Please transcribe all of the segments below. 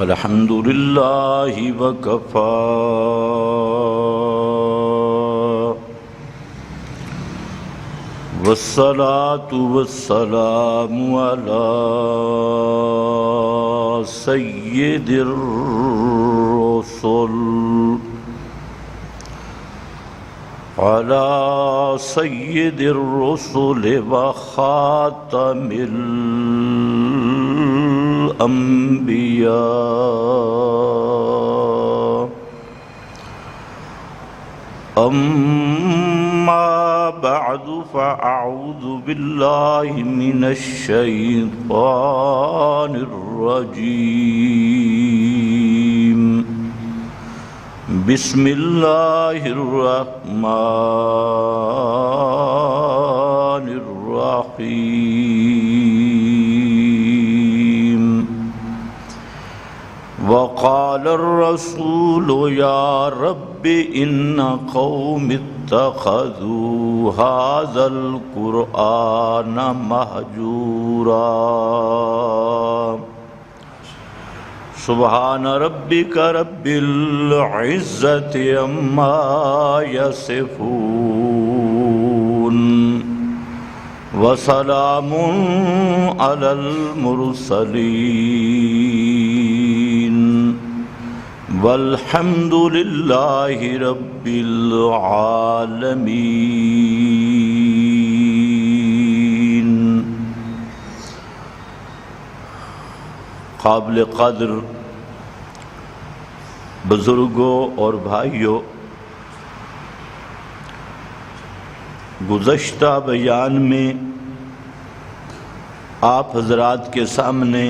الحمد للہ وکفی والصلاة والسلام علی سید الرسل على سید الرسل وخاتم الأنبياء أما بعد فأعوذ بالله من الشيطان الرجيم بسم الله الرحمن الرحيم وقال الرسول يا رب إن قوم اتخذوا هذا القرآن مهجورا سبحان ربك رب العزة عما يصفون وسلام على المرسلين والحمد لله رب العالمين۔ قابل قدر بزرگوں اور بھائیوں، گزشتہ بیان میں آپ حضرات کے سامنے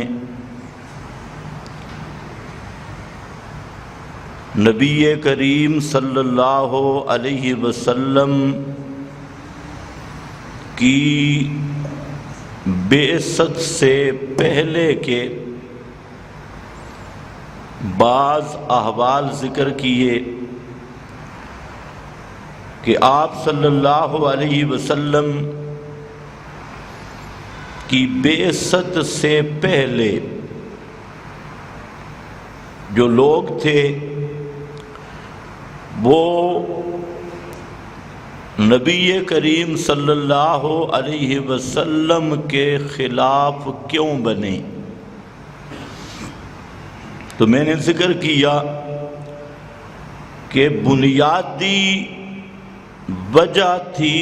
نبی کریم صلی اللہ علیہ وسلم کی بعثت سے پہلے کے بعض احوال ذکر کیے کہ آپ صلی اللہ علیہ وسلم کی بعثت سے پہلے جو لوگ تھے وہ نبی کریم صلی اللہ علیہ وسلم کے خلاف کیوں بنے۔ تو میں نے ذکر کیا کہ بنیادی وجہ تھی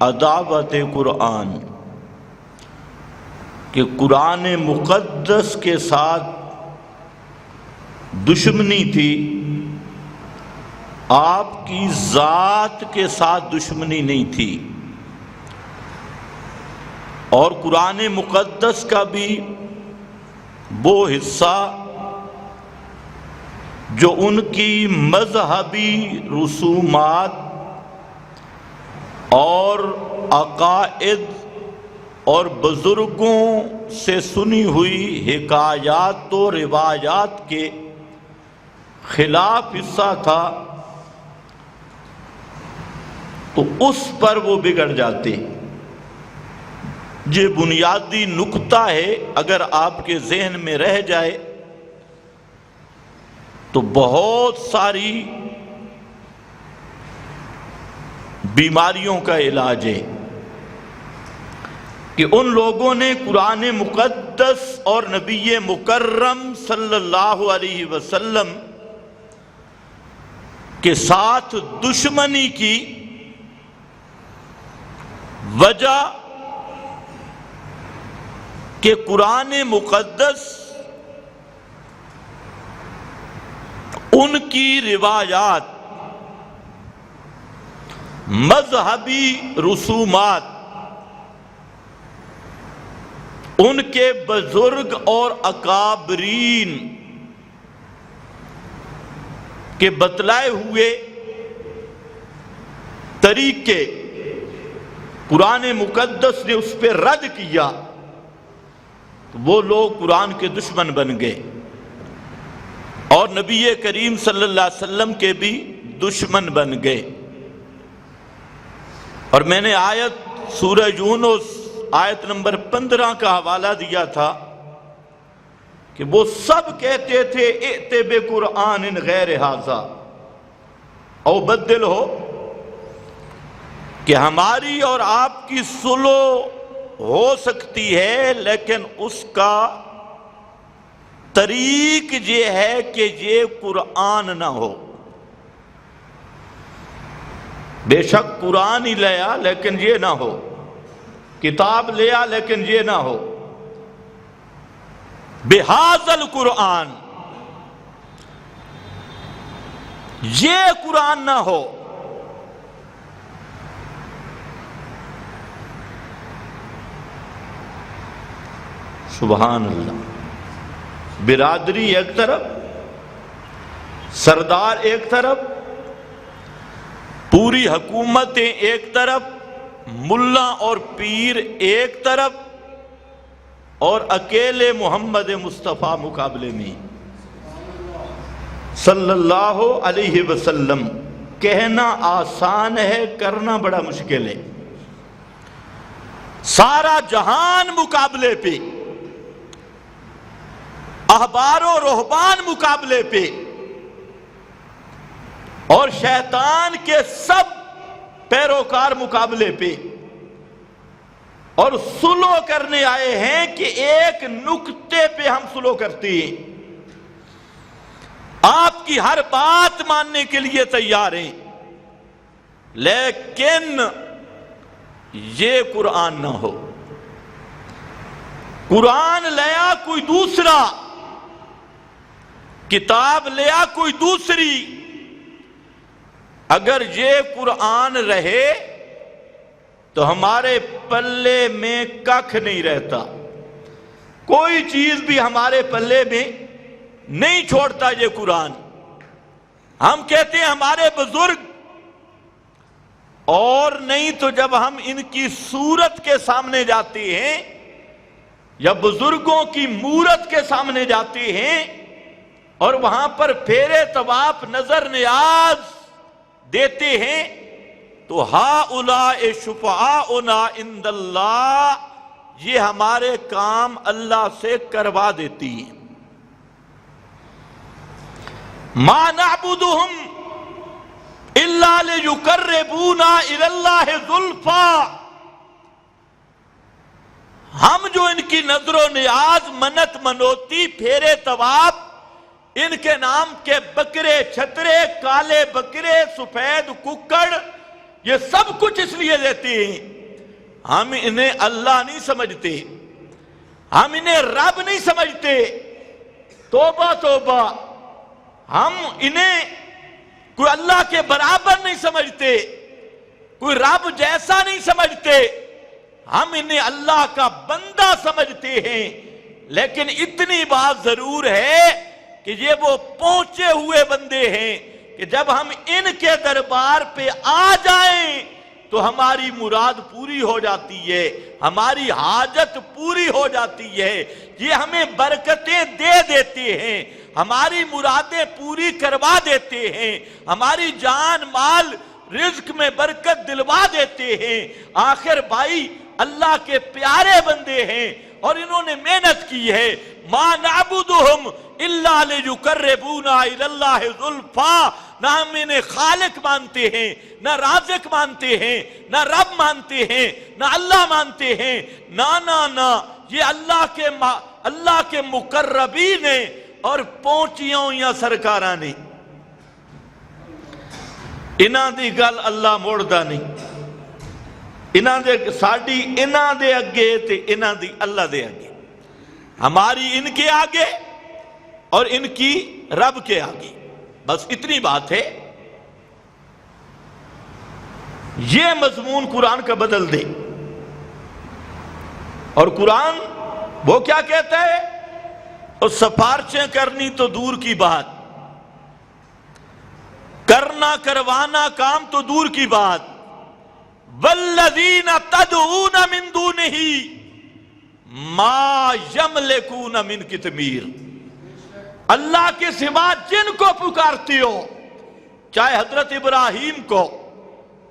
عداوت قرآن، کہ قرآن مقدس کے ساتھ دشمنی تھی، آپ کی ذات کے ساتھ دشمنی نہیں تھی، اور قرآن مقدس کا بھی وہ حصہ جو ان کی مذہبی رسومات اور عقائد اور بزرگوں سے سنی ہوئی حکایات و روایات کے خلاف حصہ تھا، تو اس پر وہ بگڑ جاتے۔ یہ بنیادی نکتہ ہے، اگر آپ کے ذہن میں رہ جائے تو بہت ساری بیماریوں کا علاج ہے، کہ ان لوگوں نے قرآن مقدس اور نبی مکرم صلی اللہ علیہ وسلم کے ساتھ دشمنی کی وجہ کہ قرآن مقدس ان کی روایات، مذہبی رسومات، ان کے بزرگ اور اکابرین کے بتلائے ہوئے طریقے قرآن مقدس نے اس پہ رد کیا، تو وہ لوگ قرآن کے دشمن بن گئے اور نبی کریم صلی اللہ علیہ وسلم کے بھی دشمن بن گئے۔ اور میں نے آیت سورہ یونس آیت نمبر 15 کا حوالہ دیا تھا کہ وہ سب کہتے تھے ائت بقرآن غیر ھذا او بدل ہو، کہ ہماری اور آپ کی صلح ہو سکتی ہے لیکن اس کا طریق یہ ہے کہ یہ قرآن نہ ہو۔ بے شک قرآن ہی لیا لیکن یہ نہ ہو، کتاب لیا لیکن یہ نہ ہو، بہذا القرآن، یہ قرآن نہ ہو۔ سبحان اللہ۔ برادری ایک طرف، سردار ایک طرف، پوری حکومتیں ایک طرف، ملا اور پیر ایک طرف، اور اکیلے محمد مصطفیٰ مقابلے میں صلی اللہ علیہ وسلم۔ کہنا آسان ہے، کرنا بڑا مشکل ہے۔ سارا جہان مقابلے پہ، احبار و رہبان مقابلے پہ، اور شیطان کے سب پیروکار مقابلے پہ، اور سلو کرنے آئے ہیں کہ ایک نکتے پہ ہم سلو کرتے ہیں، آپ کی ہر بات ماننے کے لیے تیار ہیں، لیکن یہ قرآن نہ ہو۔ قرآن لیا کوئی دوسرا، کتاب لیا کوئی دوسری، اگر یہ قرآن رہے تو ہمارے پلے میں ککھ نہیں رہتا، کوئی چیز بھی ہمارے پلے میں نہیں چھوڑتا یہ قرآن۔ ہم کہتے ہیں ہمارے بزرگ، اور نہیں تو جب ہم ان کی صورت کے سامنے جاتے ہیں یا بزرگوں کی مورت کے سامنے جاتے ہیں اور وہاں پر پھیرے طواف نظر نیاز دیتے ہیں تو ہؤلاء شفعاؤنا عند اللہ، یہ ہمارے کام اللہ سے کروا دیتی ہیں۔ ما نعبدہم الا لیقربونا الی اللہ زلفیٰ، ہم جو ان کی نظر و نیاز، منت منوتی، پھیرے طواف، ان کے نام کے بکرے چھترے، کالے بکرے، سفید ککڑ، یہ سب کچھ اس لیے دیتے ہیں، ہم انہیں اللہ نہیں سمجھتے، ہم انہیں رب نہیں سمجھتے۔ توبہ توبہ، ہم انہیں کوئی اللہ کے برابر نہیں سمجھتے، کوئی رب جیسا نہیں سمجھتے، ہم انہیں اللہ کا بندہ سمجھتے ہیں۔ لیکن اتنی بات ضرور ہے کہ یہ وہ پہنچے ہوئے بندے ہیں کہ جب ہم ان کے دربار پہ آ جائیں تو ہماری مراد پوری ہو جاتی ہے، ہماری حاجت پوری ہو جاتی ہے، یہ ہمیں برکتیں دے دیتے ہیں، ہماری مرادیں پوری کروا دیتے ہیں، ہماری جان مال رزق میں برکت دلوا دیتے ہیں۔ آخر بھائی اللہ کے پیارے بندے ہیں اور انہوں نے محنت کی ہے۔ ما نعبدہم الا لیقربونا الی اللہ زلفیٰ، نہ ہم انہیں خالق مانتے ہیں، نہ رازق مانتے ہیں، نہ رب مانتے ہیں، نہ اللہ مانتے ہیں، نہ یہ اللہ کے مقربین ہیں اور پہنچیاں ہوئیاں سرکاراں نے۔ انہاں دی گل اللہ موڑدا نہیں، ساڈی انہاں دے اگے تے انہاں دی اللہ دے اگے، ہماری ان کے آگے اور ان کی رب کے آگے، بس اتنی بات ہے۔ یہ مضمون قرآن کا بدل دے، اور قرآن وہ کیا کہتا ہے، اور سفارشیں کرنی تو دور کی بات، کرنا کروانا کام تو دور کی بات، والذین تدعون من دونہ ما یملکون من قطمیر، اللہ کے سوا جن کو پکارتی ہو، چاہے حضرت ابراہیم کو،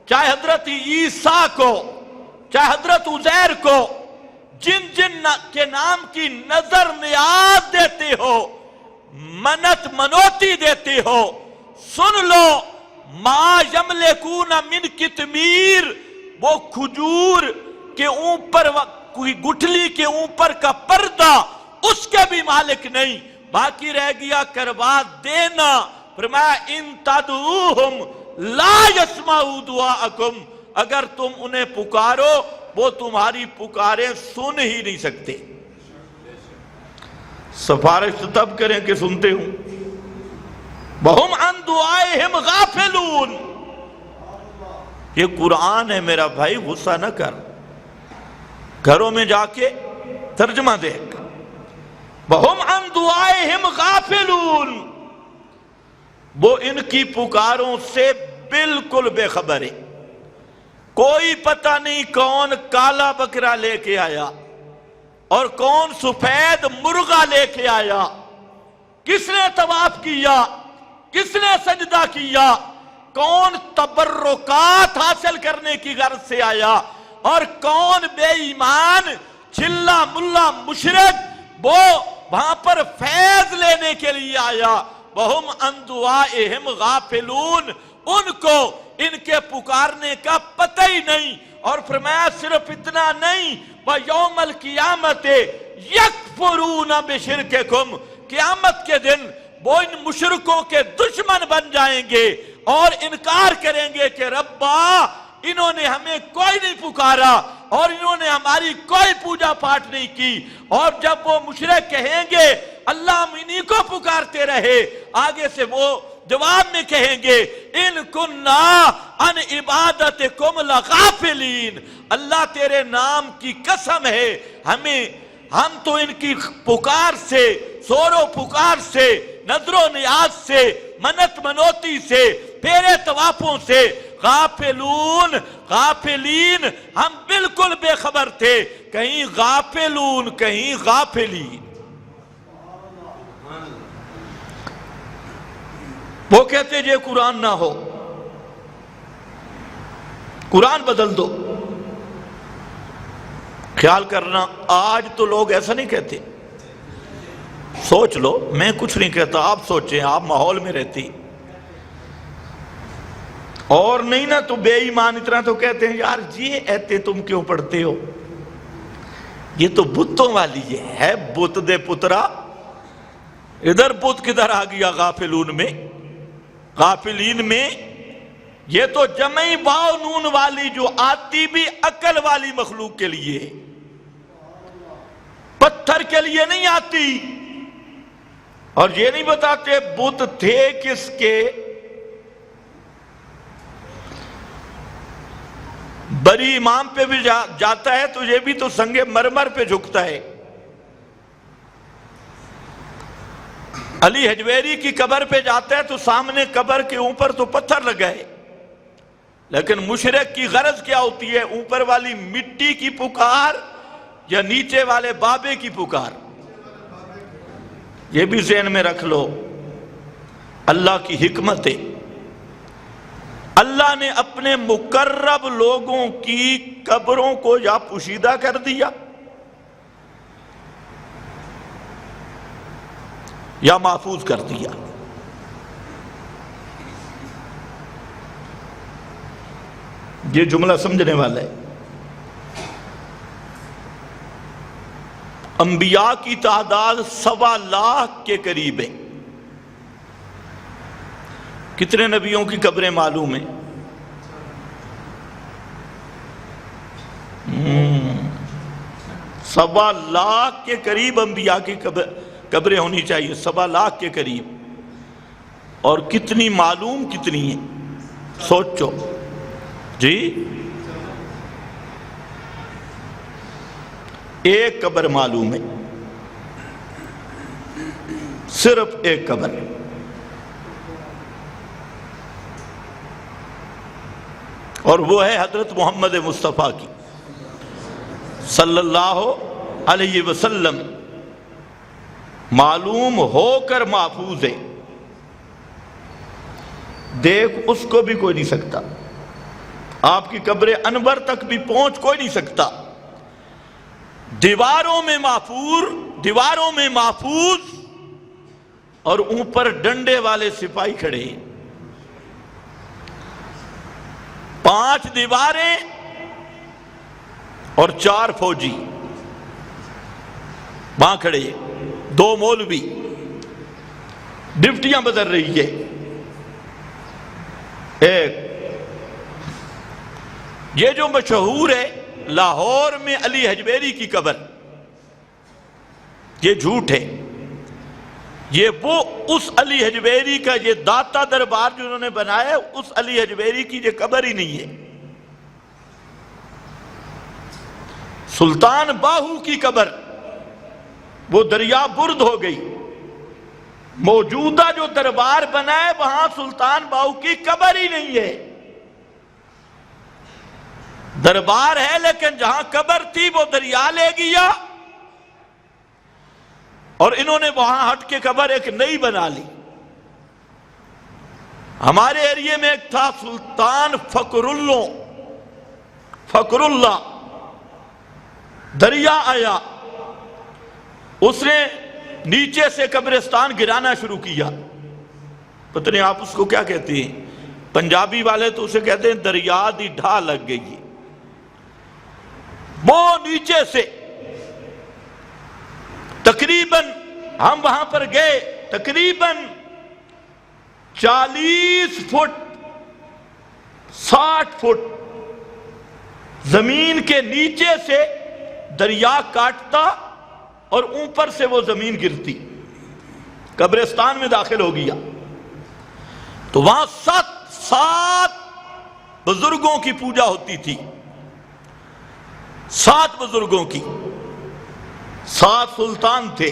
چاہے حضرت عیسیٰ کو، چاہے حضرت عزیر کو، جن جن کے نام کی نظر نیاز دیتے ہو، منت منوتی دیتے ہو، سن لو ما یملکون من قطمیر، وہ کھجور کے اوپر کوئی گٹھلی کے اوپر کا پردہ اس کے بھی مالک نہیں، باقی رہ گیا کروا دینا۔ فرمایا ان تدعوہم لا یسمعوا دعاءکم، اگر تم انہیں پکارو وہ تمہاری پکاریں سن ہی نہیں سکتے۔ سفارش تو تب کریں کہ سنتے ہوں۔ وَهُمْ عَنْ دُعَائِهِمْ غَافِلُونَ، یہ قرآن ہے میرا بھائی، غصہ نہ کر، گھروں میں جا کے ترجمہ دیکھ۔ وَهُمْ عَنْ دُعَائِهِمْ غَافِلُونَ، وہ ان کی پکاروں سے بالکل بے خبر ہے، کوئی پتہ نہیں کون کالا بکرا لے کے آیا اور کون سفید مرغا لے کے آیا، کس نے طواف کیا، کس نے سجدہ کیا، کون تبرکات حاصل کرنے کی غرض سے آیا، اور کون بے ایمان چلا ملا مشرک وہ وہاں پر فیض لینے کے لیے آیا۔ وَهُمْ عَنْ دُعَائِهِمْ غَافِلُونَ، ان کو ان کے پکارنے کا پتہ ہی نہیں۔ اور فرمایا صرف اتنا نہیں، وَيَوْمَ الْقِيَامَةِ يَكْفُرُونَ بِشِرْكِكُمْ، قیامت کے دن وہ ان مشرکوں کے دشمن بن جائیں گے اور انکار کریں گے کہ ربا انہوں نے ہمیں کوئی نہیں پکارا اور انہوں نے ہماری کوئی پوجا پاٹ نہیں کی۔ اور جب وہ مشرک کہیں گے اللہ ہم انہی کو پکارتے رہے، آگے سے وہ جواب میں کہیں گے ان کننا ان عبادتکم لغافلین، اللہ تیرے نام کی قسم ہے ہم تو ان کی پکار سے، سور و پکار سے، نظر و نیاز سے، منت منوتی سے، پھیرے طوافوں سے غافلون، غافلین، ہم بالکل بے خبر تھے، کہیں غافلون کہیں غافلین۔ وہ کہتے یہ قرآن نہ ہو، قرآن بدل دو۔ خیال کرنا آج تو لوگ ایسا نہیں کہتے، سوچ لو، میں کچھ نہیں کہتا، آپ سوچیں، آپ ماحول میں رہتی اور نہیں نا تو بے ایمان اتنا تو کہتے ہیں یار یہ ایتے تم کیوں پڑھتے ہو، یہ تو بتوں والی ہے بت دے پترا، ادھر بت کدھر آ گیا غافلون میں، غافلین میں، یہ تو جمعی باؤ نون والی جو آتی بھی عقل والی مخلوق کے لیے، پتھر کے لیے نہیں آتی۔ اور یہ نہیں بتاتے بت تھے کس کے، بری امام پہ بھی جاتا ہے تو یہ بھی تو سنگ مرمر پہ جھکتا ہے، علی حجویری کی قبر پہ جاتا ہے تو سامنے قبر کے اوپر تو پتھر لگا ہے، لیکن مشرک کی غرض کیا ہوتی ہے، اوپر والی مٹی کی پکار یا نیچے والے بابے کی پکار، یہ بھی ذہن میں رکھ لو۔ اللہ کی حکمت ہے، اللہ نے اپنے مقرب لوگوں کی قبروں کو یا پوشیدہ کر دیا یا محفوظ کر دیا۔ یہ جملہ سمجھنے والا ہے۔ انبیاء کی تعداد 1.25 لاکھ کے قریب ہے۔ کتنے نبیوں کی قبریں معلوم ہیں؟ 1.25 لاکھ کے قریب انبیاء کی قبریں ہونی چاہیے، 1.25 لاکھ کے قریب، اور کتنی معلوم کتنی ہیں سوچو جی۔ ایک قبر معلوم ہے، صرف ایک قبر، اور وہ ہے حضرت محمد مصطفیٰ کی صلی اللہ علیہ وسلم، معلوم ہو کر محفوظ ہے، دیکھ اس کو بھی کوئی نہیں سکتا، آپ کی قبر انور تک بھی پہنچ کوئی نہیں سکتا، دیواروں میں محفوظ اور اوپر ڈنڈے والے سپاہی کھڑے، 5 دیواریں اور 4 فوجی وہاں کھڑے، 2 مولوی، ڈپٹیاں بدل رہی ہے۔ ایک یہ جو مشہور ہے لاہور میں علی حجویری کی قبر، یہ جھوٹ ہے، یہ وہ اس علی حجویری کا یہ داتا دربار جو انہوں نے بنایا ہے، اس علی حجویری کی یہ قبر ہی نہیں ہے۔ سلطان باہو کی قبر وہ دریا برد ہو گئی، موجودہ جو دربار بنا ہے وہاں سلطان باہو کی قبر ہی نہیں ہے۔ دربار ہے لیکن جہاں قبر تھی وہ دریا لے گیا، اور انہوں نے وہاں ہٹ کے قبر ایک نئی بنا لی۔ ہمارے ایریے میں ایک تھا سلطان فقر اللہ، دریا آیا، اس نے نیچے سے قبرستان گرانا شروع کیا۔ پتہ نہیں آپ اس کو کیا کہتے ہیں، پنجابی والے تو اسے کہتے ہیں دریا دی ڈھا لگ گئی۔ وہ نیچے سے تقریباً ہم وہاں پر گئے، تقریباً 40 فٹ 60 فٹ زمین کے نیچے سے دریا کاٹتا اور اوپر سے وہ زمین گرتی، قبرستان میں داخل ہو گیا۔ تو وہاں 7 بزرگوں کی پوجا ہوتی تھی، 7 بزرگوں کی، 7 سلطان تھے۔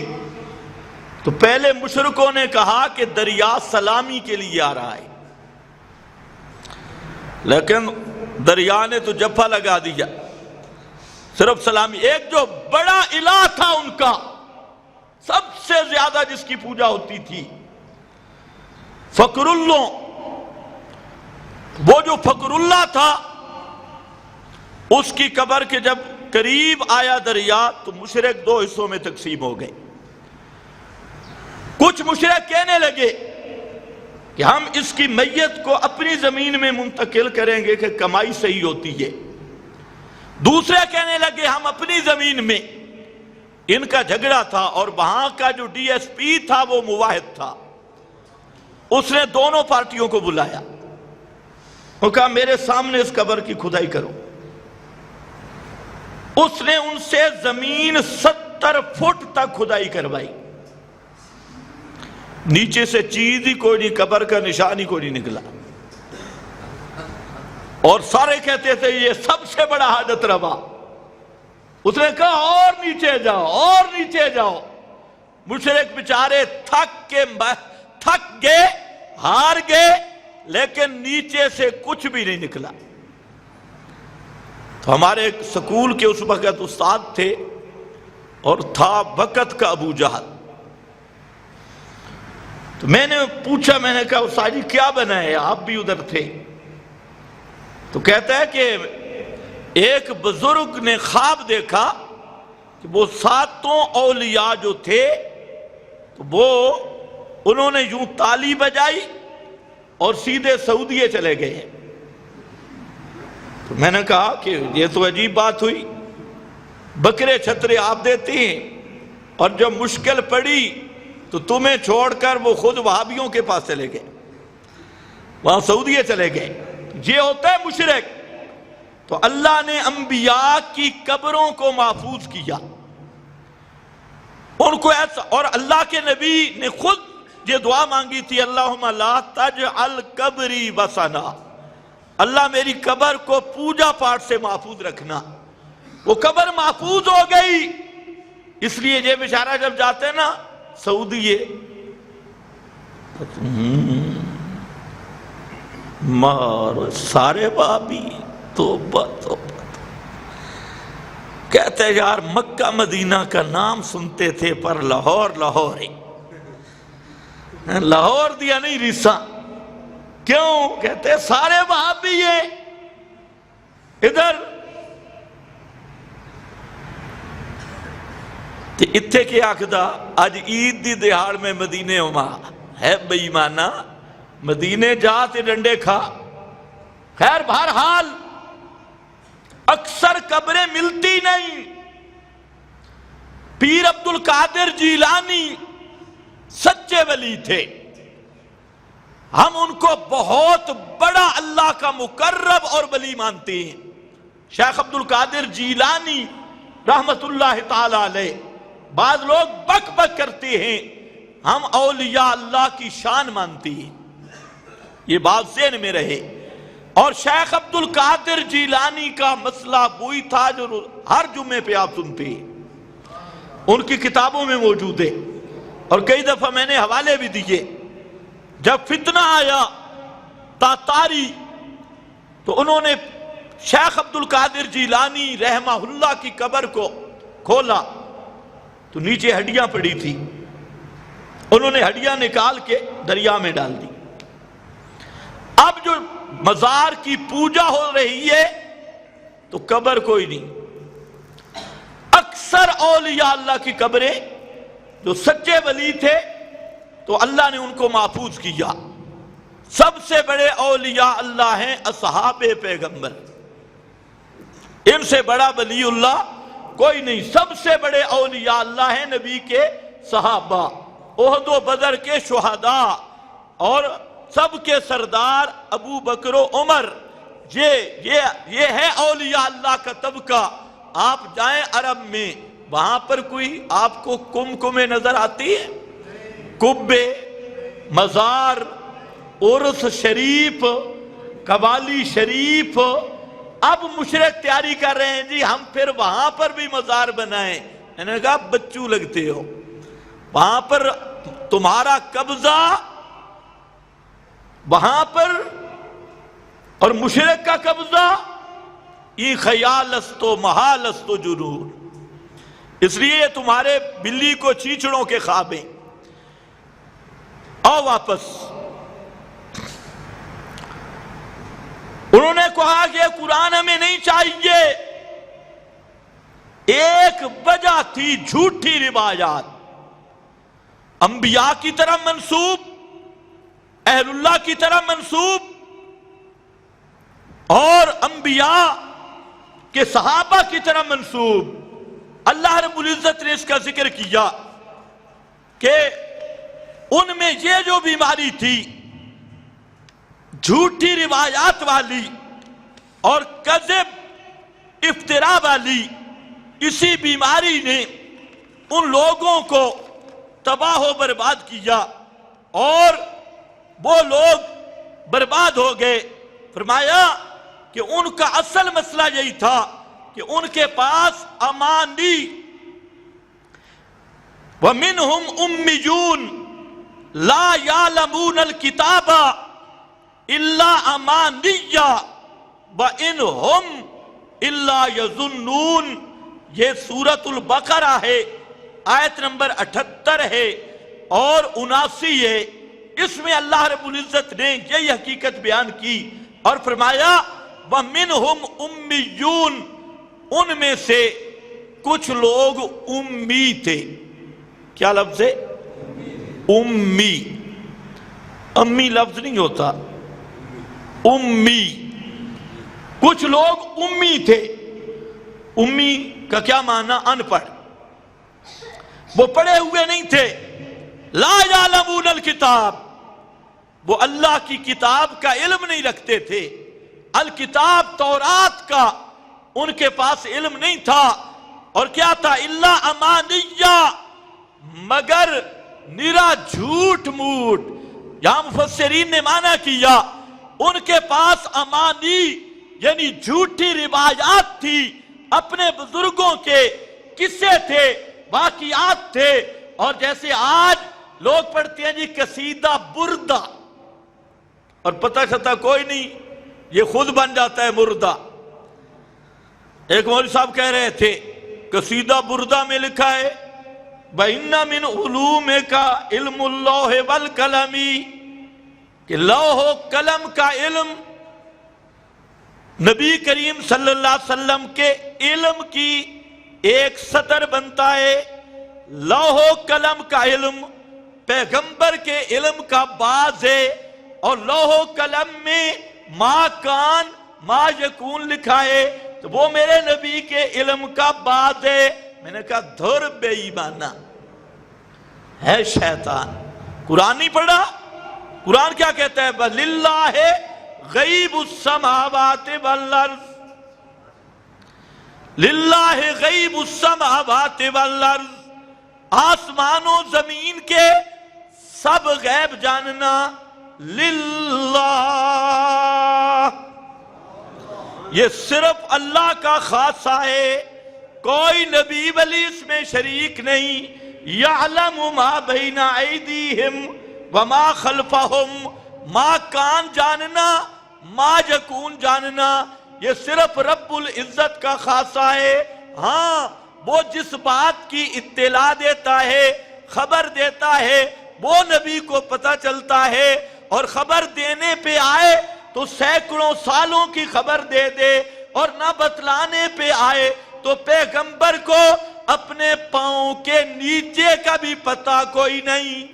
تو پہلے مشرکوں نے کہا کہ دریا سلامی کے لیے آ رہا ہے، لیکن دریا نے تو جفا لگا دیا، صرف سلامی۔ ایک جو بڑا الہ تھا ان کا، سب سے زیادہ جس کی پوجا ہوتی تھی، فقر اللہ، وہ جو فقر اللہ تھا، اس کی قبر کے جب قریب آیا دریا تو مشرک 2 حصوں میں تقسیم ہو گئے۔ کچھ مشرک کہنے لگے کہ ہم اس کی میت کو اپنی زمین میں منتقل کریں گے کہ کمائی صحیح ہوتی ہے، دوسرے کہنے لگے ہم اپنی زمین میں۔ ان کا جھگڑا تھا، اور وہاں کا جو ڈی ایس پی تھا وہ موحد تھا، اس نے دونوں پارٹیوں کو بلایا، وہ کہا میرے سامنے اس قبر کی کھدائی کرو۔ اس نے ان سے زمین 70 فٹ تک کھدائی کروائی، نیچے سے چیز ہی کوئی نہیں، قبر کا نشان ہی کوئی نہیں نکلا، اور سارے کہتے تھے یہ سب سے بڑا حاجت روا۔ اس نے کہا اور نیچے جاؤ، اور نیچے جاؤ۔ مشرک بیچارے تھک گئے، ہار گئے، لیکن نیچے سے کچھ بھی نہیں نکلا۔ تو ہمارے ایک سکول کے اس وقت استاد تھے، اور تھا وقت کا ابو جہل۔ تو میں نے پوچھا، میں نے کہا استاد جی کیا بنا ہے، آپ بھی ادھر تھے؟ تو کہتا ہے کہ ایک بزرگ نے خواب دیکھا کہ وہ 7 اولیاء جو تھے، تو وہ انہوں نے یوں تالی بجائی اور سیدھے سعودیے چلے گئے۔ تو میں نے کہا کہ یہ تو عجیب بات ہوئی، بکرے چھترے آپ دیتے ہیں، اور جب مشکل پڑی تو تمہیں چھوڑ کر وہ خود وہابیوں کے پاس چلے گئے، وہاں سعودیے چلے گئے۔ یہ ہوتا ہے مشرک۔ تو اللہ نے انبیاء کی قبروں کو محفوظ کیا، ان کو ایسا، اور اللہ کے نبی نے خود یہ دعا مانگی تھی، اللہم لا تجعل قبری وثنا، اللہ میری قبر کو پوجا پاٹ سے محفوظ رکھنا۔ وہ قبر محفوظ ہو گئی، اس لیے یہ بیچارہ جب جاتے ہیں نا سعودیے، مار سارے بابی توبہ توبہ، کہتے ہیں یار مکہ مدینہ کا نام سنتے تھے پر لاہور ہی، لاہور دیا نہیں ریسا، کیوں؟ کہتے ہیں سارے وہابی ہیں ادھر۔ اتھے کیا آکھدا اج عید دی دہاڑ میں مدینے ہوما ہے بے ایمانہ، مدینے جا تے ڈنڈے کھا۔ خیر بہرحال اکثر قبریں ملتی نہیں۔ پیر عبد القادر جیلانی سچے ولی تھے، ہم ان کو بہت بڑا اللہ کا مقرب اور ولی مانتے ہیں۔ شیخ عبد القادر جیلانی رحمت اللہ تعالی علیہ، بعض لوگ بک بک کرتے ہیں ہم اولیاء اللہ کی شان مانتے ہیں، یہ بات ذہن میں رہے۔ اور شیخ عبد القادر جیلانی کا مسئلہ وہی تھا جو ہر جمعے پہ آپ سنتے ہیں، ان کی کتابوں میں موجود ہے، اور کئی دفعہ میں نے حوالے بھی دیے۔ جب فتنہ آیا تاتاری تو انہوں نے شیخ عبد القادر جیلانی رحمہ اللہ کی قبر کو کھولا تو نیچے ہڈیاں پڑی تھی، انہوں نے ہڈیاں نکال کے دریا میں ڈال دی۔ اب جو مزار کی پوجا ہو رہی ہے تو قبر کوئی نہیں۔ اکثر اولیاء اللہ کی قبریں جو سچے ولی تھے تو اللہ نے ان کو محفوظ کیا۔ سب سے بڑے اولیاء اللہ ہیں اصحاب پیغمبر، ان سے بڑا ولی اللہ کوئی نہیں۔ سب سے بڑے اولیاء اللہ ہیں نبی کے صحابہ، احد و بدر کے شہداء، اور سب کے سردار ابو بکر و عمر۔ یہ ہے اولیاء اللہ کا طبقہ۔ آپ جائیں عرب میں، وہاں پر کوئی آپ کو کمکمے نظر آتی ہے؟ کبے، مزار، عرس شریف، قوالی شریف۔ اب مشرک تیاری کر رہے ہیں جی ہم پھر وہاں پر بھی مزار بنائیں۔ میں نے کہا بچو لگتے ہو، وہاں پر تمہارا قبضہ وہاں پر اور مشرک کا قبضہ، یہ خیال است و محال است و جنون۔ اس لیے تمہارے بلی کو چیچڑوں کے خواب ہیں۔ آؤ واپس۔ انہوں نے کہا کہ قرآن ہمیں نہیں چاہیے۔ ایک وجہ تھی جھوٹی روایات، انبیاء کی طرح منسوب، اہل اللہ کی طرح منسوب، اور انبیاء کے صحابہ کی طرح منسوب۔ اللہ رب العزت نے اس کا ذکر کیا کہ ان میں یہ جو بیماری تھی جھوٹی روایات والی اور کذب افتراء والی، اسی بیماری نے ان لوگوں کو تباہ و برباد کیا اور وہ لوگ برباد ہو گئے۔ فرمایا کہ ان کا اصل مسئلہ یہی تھا کہ ان کے پاس امانی، وَمِنْهُمْ أُمِّيُّونَ لَا يَعْلَمُونَ الْكِتَابَ إِلَّا أَمَانِيَّ وَإِنْ هُمْ إِلَّا يَظُنُّونَ۔ یہ سورۃ البقرہ ہے، آیت نمبر 78 ہے اور 79 ہے۔ اس میں اللہ رب العزت نے یہی حقیقت بیان کی اور فرمایا وَمِنْهُمْ أُمِّيُّونَ، ان میں سے کچھ لوگ امی تھے۔ کیا لفظ ہے؟ امی۔ امی لفظ نہیں ہوتا، امی۔ کچھ لوگ امی تھے۔ امی کا کیا معنی؟ ان پڑھ۔ وہ پڑھے ہوئے نہیں تھے۔ لا یعلمون الکتاب، وہ اللہ کی کتاب کا علم نہیں رکھتے تھے۔ الکتاب تورات کا ان کے پاس علم نہیں تھا۔ اور کیا تھا؟ الا امانیہ، مگر نرا جھوٹ موٹ۔ یہاں مفسرین نے معنی کیا ان کے پاس امانی یعنی جھوٹی روایات تھی، اپنے بزرگوں کے قصے تھے، واقعات تھے۔ اور جیسے آج لوگ پڑھتے ہیں جی قصیدہ بردہ، اور پتہ چلتا کوئی نہیں، یہ خود بن جاتا ہے مردہ۔ ایک مولوی صاحب کہہ رہے تھے قصیدہ بردہ میں لکھا ہے وَإِنَّ مِنْ عُلُومِكَ عِلْمُ اللَّوْحِ وَالْقَلَمِ، کہ لوح و قلم کا علم نبی کریم صلی اللہ علیہ وسلم کے علم کی ایک سطر بنتا ہے۔ لوح و قلم کا علم پیغمبر کے علم کا باز ہے، اور لوح و قلم میں ما کان ما یکون لکھا ہے، تو وہ میرے نبی کے علم کا باز ہے۔ میں نے کہا دھر بے ایمانہ ہے شیطان، قرآن نہیں پڑھا؟ قرآن کیا کہتا ہے؟ وَلِلَّهِ غَيْبُ السَّمَاوَاتِ وَالْأَرْضِ، للہ غیب السماوات والارض، آسمان و زمین کے سب غیب جاننا للہ، یہ صرف اللہ کا خاصہ ہے، کوئی نبی ولی اس میں شریک نہیں۔ یعلم ما بین ایدیہم وما خلفہم، ما کان جاننا ما یکون جاننا یہ صرف رب العزت کا خاصہ ہے۔ ہاں وہ جس بات کی اطلاع دیتا ہے، خبر دیتا ہے، وہ نبی کو پتہ چلتا ہے، اور خبر دینے پہ آئے تو سینکڑوں سالوں کی خبر دے دے، اور نہ بتلانے پہ آئے تو پیغمبر کو اپنے پاؤں کے نیچے کا بھی پتہ کوئی نہیں۔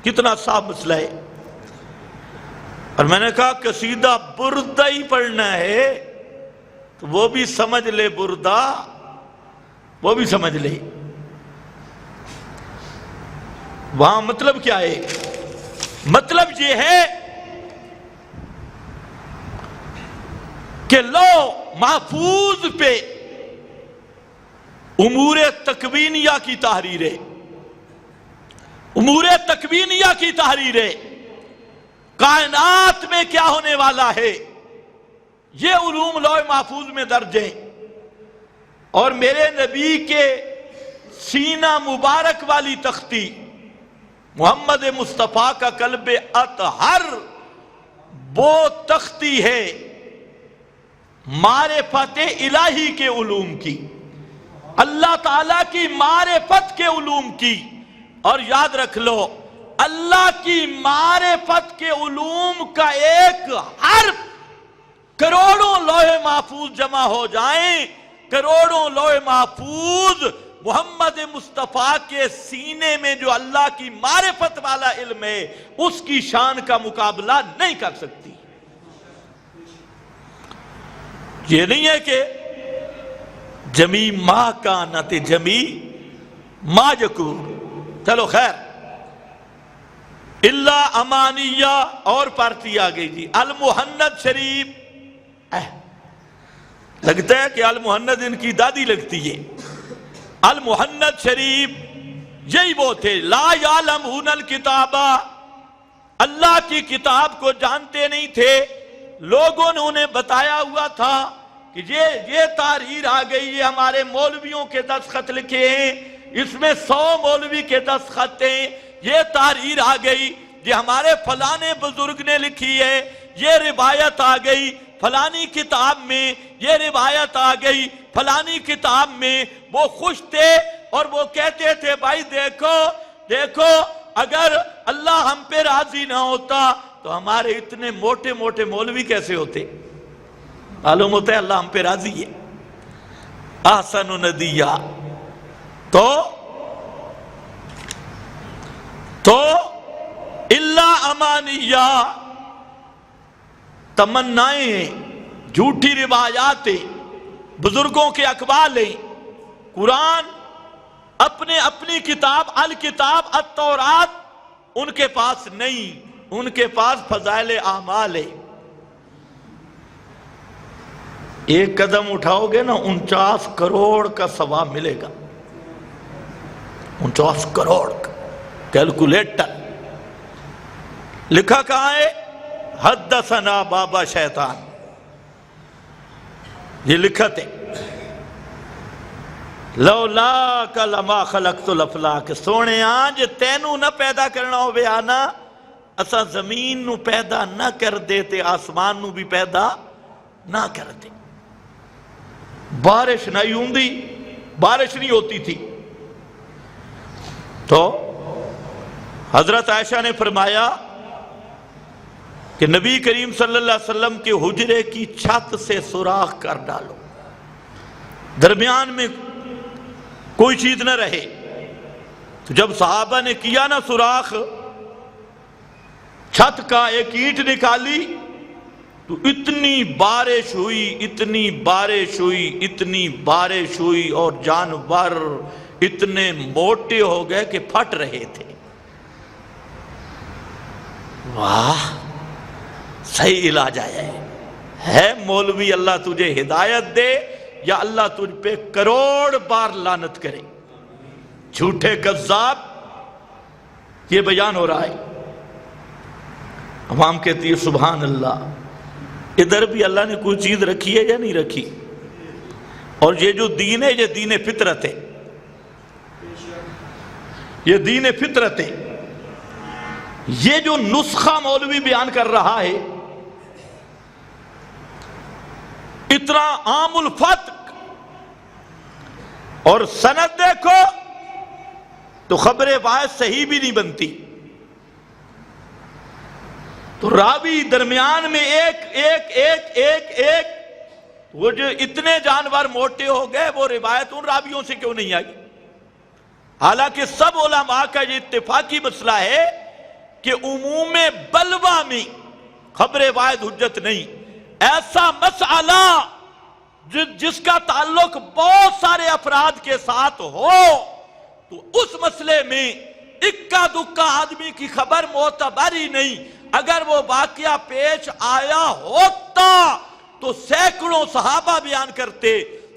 کتنا صاف مسئلہ ہے۔ اور میں نے کہا قصیدہ بردہ ہی پڑھنا ہے تو وہ بھی سمجھ لے، بردہ وہ بھی سمجھ لے۔ وہاں مطلب کیا ہے؟ مطلب یہ ہے کہ لو محفوظ پہ امور تکوینیہ کی تحریر ہے، امور تکوینیہ کی تحریر ہے، کائنات میں کیا ہونے والا ہے یہ علوم لوح محفوظ میں درج ہیں، اور میرے نبی کے سینہ مبارک والی تختی محمد مصطفیٰ کا قلب اطہر وہ تختی ہے معرفت الہی کے علوم کی، اللہ تعالیٰ کی معرفت کے علوم کی۔ اور یاد رکھ لو، اللہ کی معرفت کے علوم کا ایک حرف کروڑوں لوح محفوظ جمع ہو جائیں، کروڑوں لوح محفوظ محمد مصطفیٰ کے سینے میں جو اللہ کی معرفت والا علم ہے اس کی شان کا مقابلہ نہیں کر سکتی۔ یہ نہیں ہے کہ جمی ما کانت جمی ما یکون، چلو خیر، اللہ امانیہ اور پارٹی آ گئی جی۔ المحند شریف، لگتا ہے کہ المحند ان کی دادی لگتی ہے۔ المحند شریف یہی وہ تھے، لا یعلمون الکتابہ، اللہ کی کتاب کو جانتے نہیں تھے، لوگوں نے انہیں بتایا ہوا تھا کہ یہ تحریر آ گئی، یہ ہمارے مولویوں کے دستخط لکھے ہیں، اس میں 100 مولوی کے دستخط ہیں، یہ تحریر آ گئی، یہ ہمارے فلانے بزرگ نے لکھی ہے، یہ روایت آ گئی فلانی کتاب میں، یہ روایت آ گئی فلانی کتاب میں۔ وہ خوش تھے اور وہ کہتے تھے بھائی دیکھو دیکھو، اگر اللہ ہم پہ راضی نہ ہوتا تو ہمارے اتنے موٹے موٹے مولوی کیسے ہوتے؟ معلوم ہوتا ہے اللہ ہم پہ راضی ہے۔ احسن ندیہ، تو اللہ امانیہ، تمنائیں ہیں، جھوٹی روایات ہیں، بزرگوں کے اقوال ہیں۔ قرآن اپنی کتاب الکتاب التورات ان کے پاس نہیں، ان کے پاس فضائل اعمال ہے۔ ایک قدم اٹھاؤ گے نا 49 کروڑ کا ثواب ملے گا، 49 کروڑ کا کیلکولیٹر۔ لکھا کہاں ہے؟ حدثنا بابا شیطان، یہ لکھت ہے۔ لولاک لما خلقت الافلاک، سونے آج تینوں نہ پیدا کرنا ہو بے آنا، اسا زمین نو پیدا نہ کر دیتے، آسمان نو بھی پیدا نہ کر دے۔ بارش نہیں ہوندی، بارش نہیں ہوتی تھی، تو حضرت عائشہ نے فرمایا کہ نبی کریم صلی اللہ علیہ وسلم کے حجرے کی چھت سے سوراخ کر ڈالو، درمیان میں کوئی چیز نہ رہے۔ تو جب صحابہ نے کیا نا سوراخ، چھت کا ایک اینٹ نکالی، تو اتنی بارش ہوئی، اتنی بارش ہوئی، اتنی بارش ہوئی، اور جانور اتنے موٹے ہو گئے کہ پھٹ رہے تھے۔ واہ، صحیح علاج آیا ہے مولوی، اللہ تجھے ہدایت دے یا اللہ تجھ پہ کروڑ بار لعنت کرے۔ جھوٹے کذاب، یہ بیان ہو رہا ہے۔ عوام کہتی ہے سبحان اللہ، ادھر بھی اللہ نے کوئی چیز رکھی ہے یا نہیں رکھی؟ اور یہ جو دین ہے یہ دین فطرت ہے، یہ دین فطرت ہے۔ یہ جو نسخہ مولوی بیان کر رہا ہے، اتنا عام الفتق، اور سند دیکھو تو خبر واحد صحیح بھی نہیں بنتی، تو راوی درمیان میں ایک وہ جو اتنے جانور موٹے ہو گئے، وہ روایت ان راویوں سے کیوں نہیں آئی؟ حالانکہ سب علماء کا یہ اتفاقی مسئلہ ہے کہ عموم بلوہ میں خبر واحد حجت نہیں۔ ایسا مسئلہ جس کا تعلق بہت سارے افراد کے ساتھ ہو، تو اس مسئلے میں اکا دکا آدمی کی خبر معتبر ہی نہیں۔ اگر وہ واقعہ پیش آیا ہوتا تو سینکڑوں صحابہ بیان کرتے،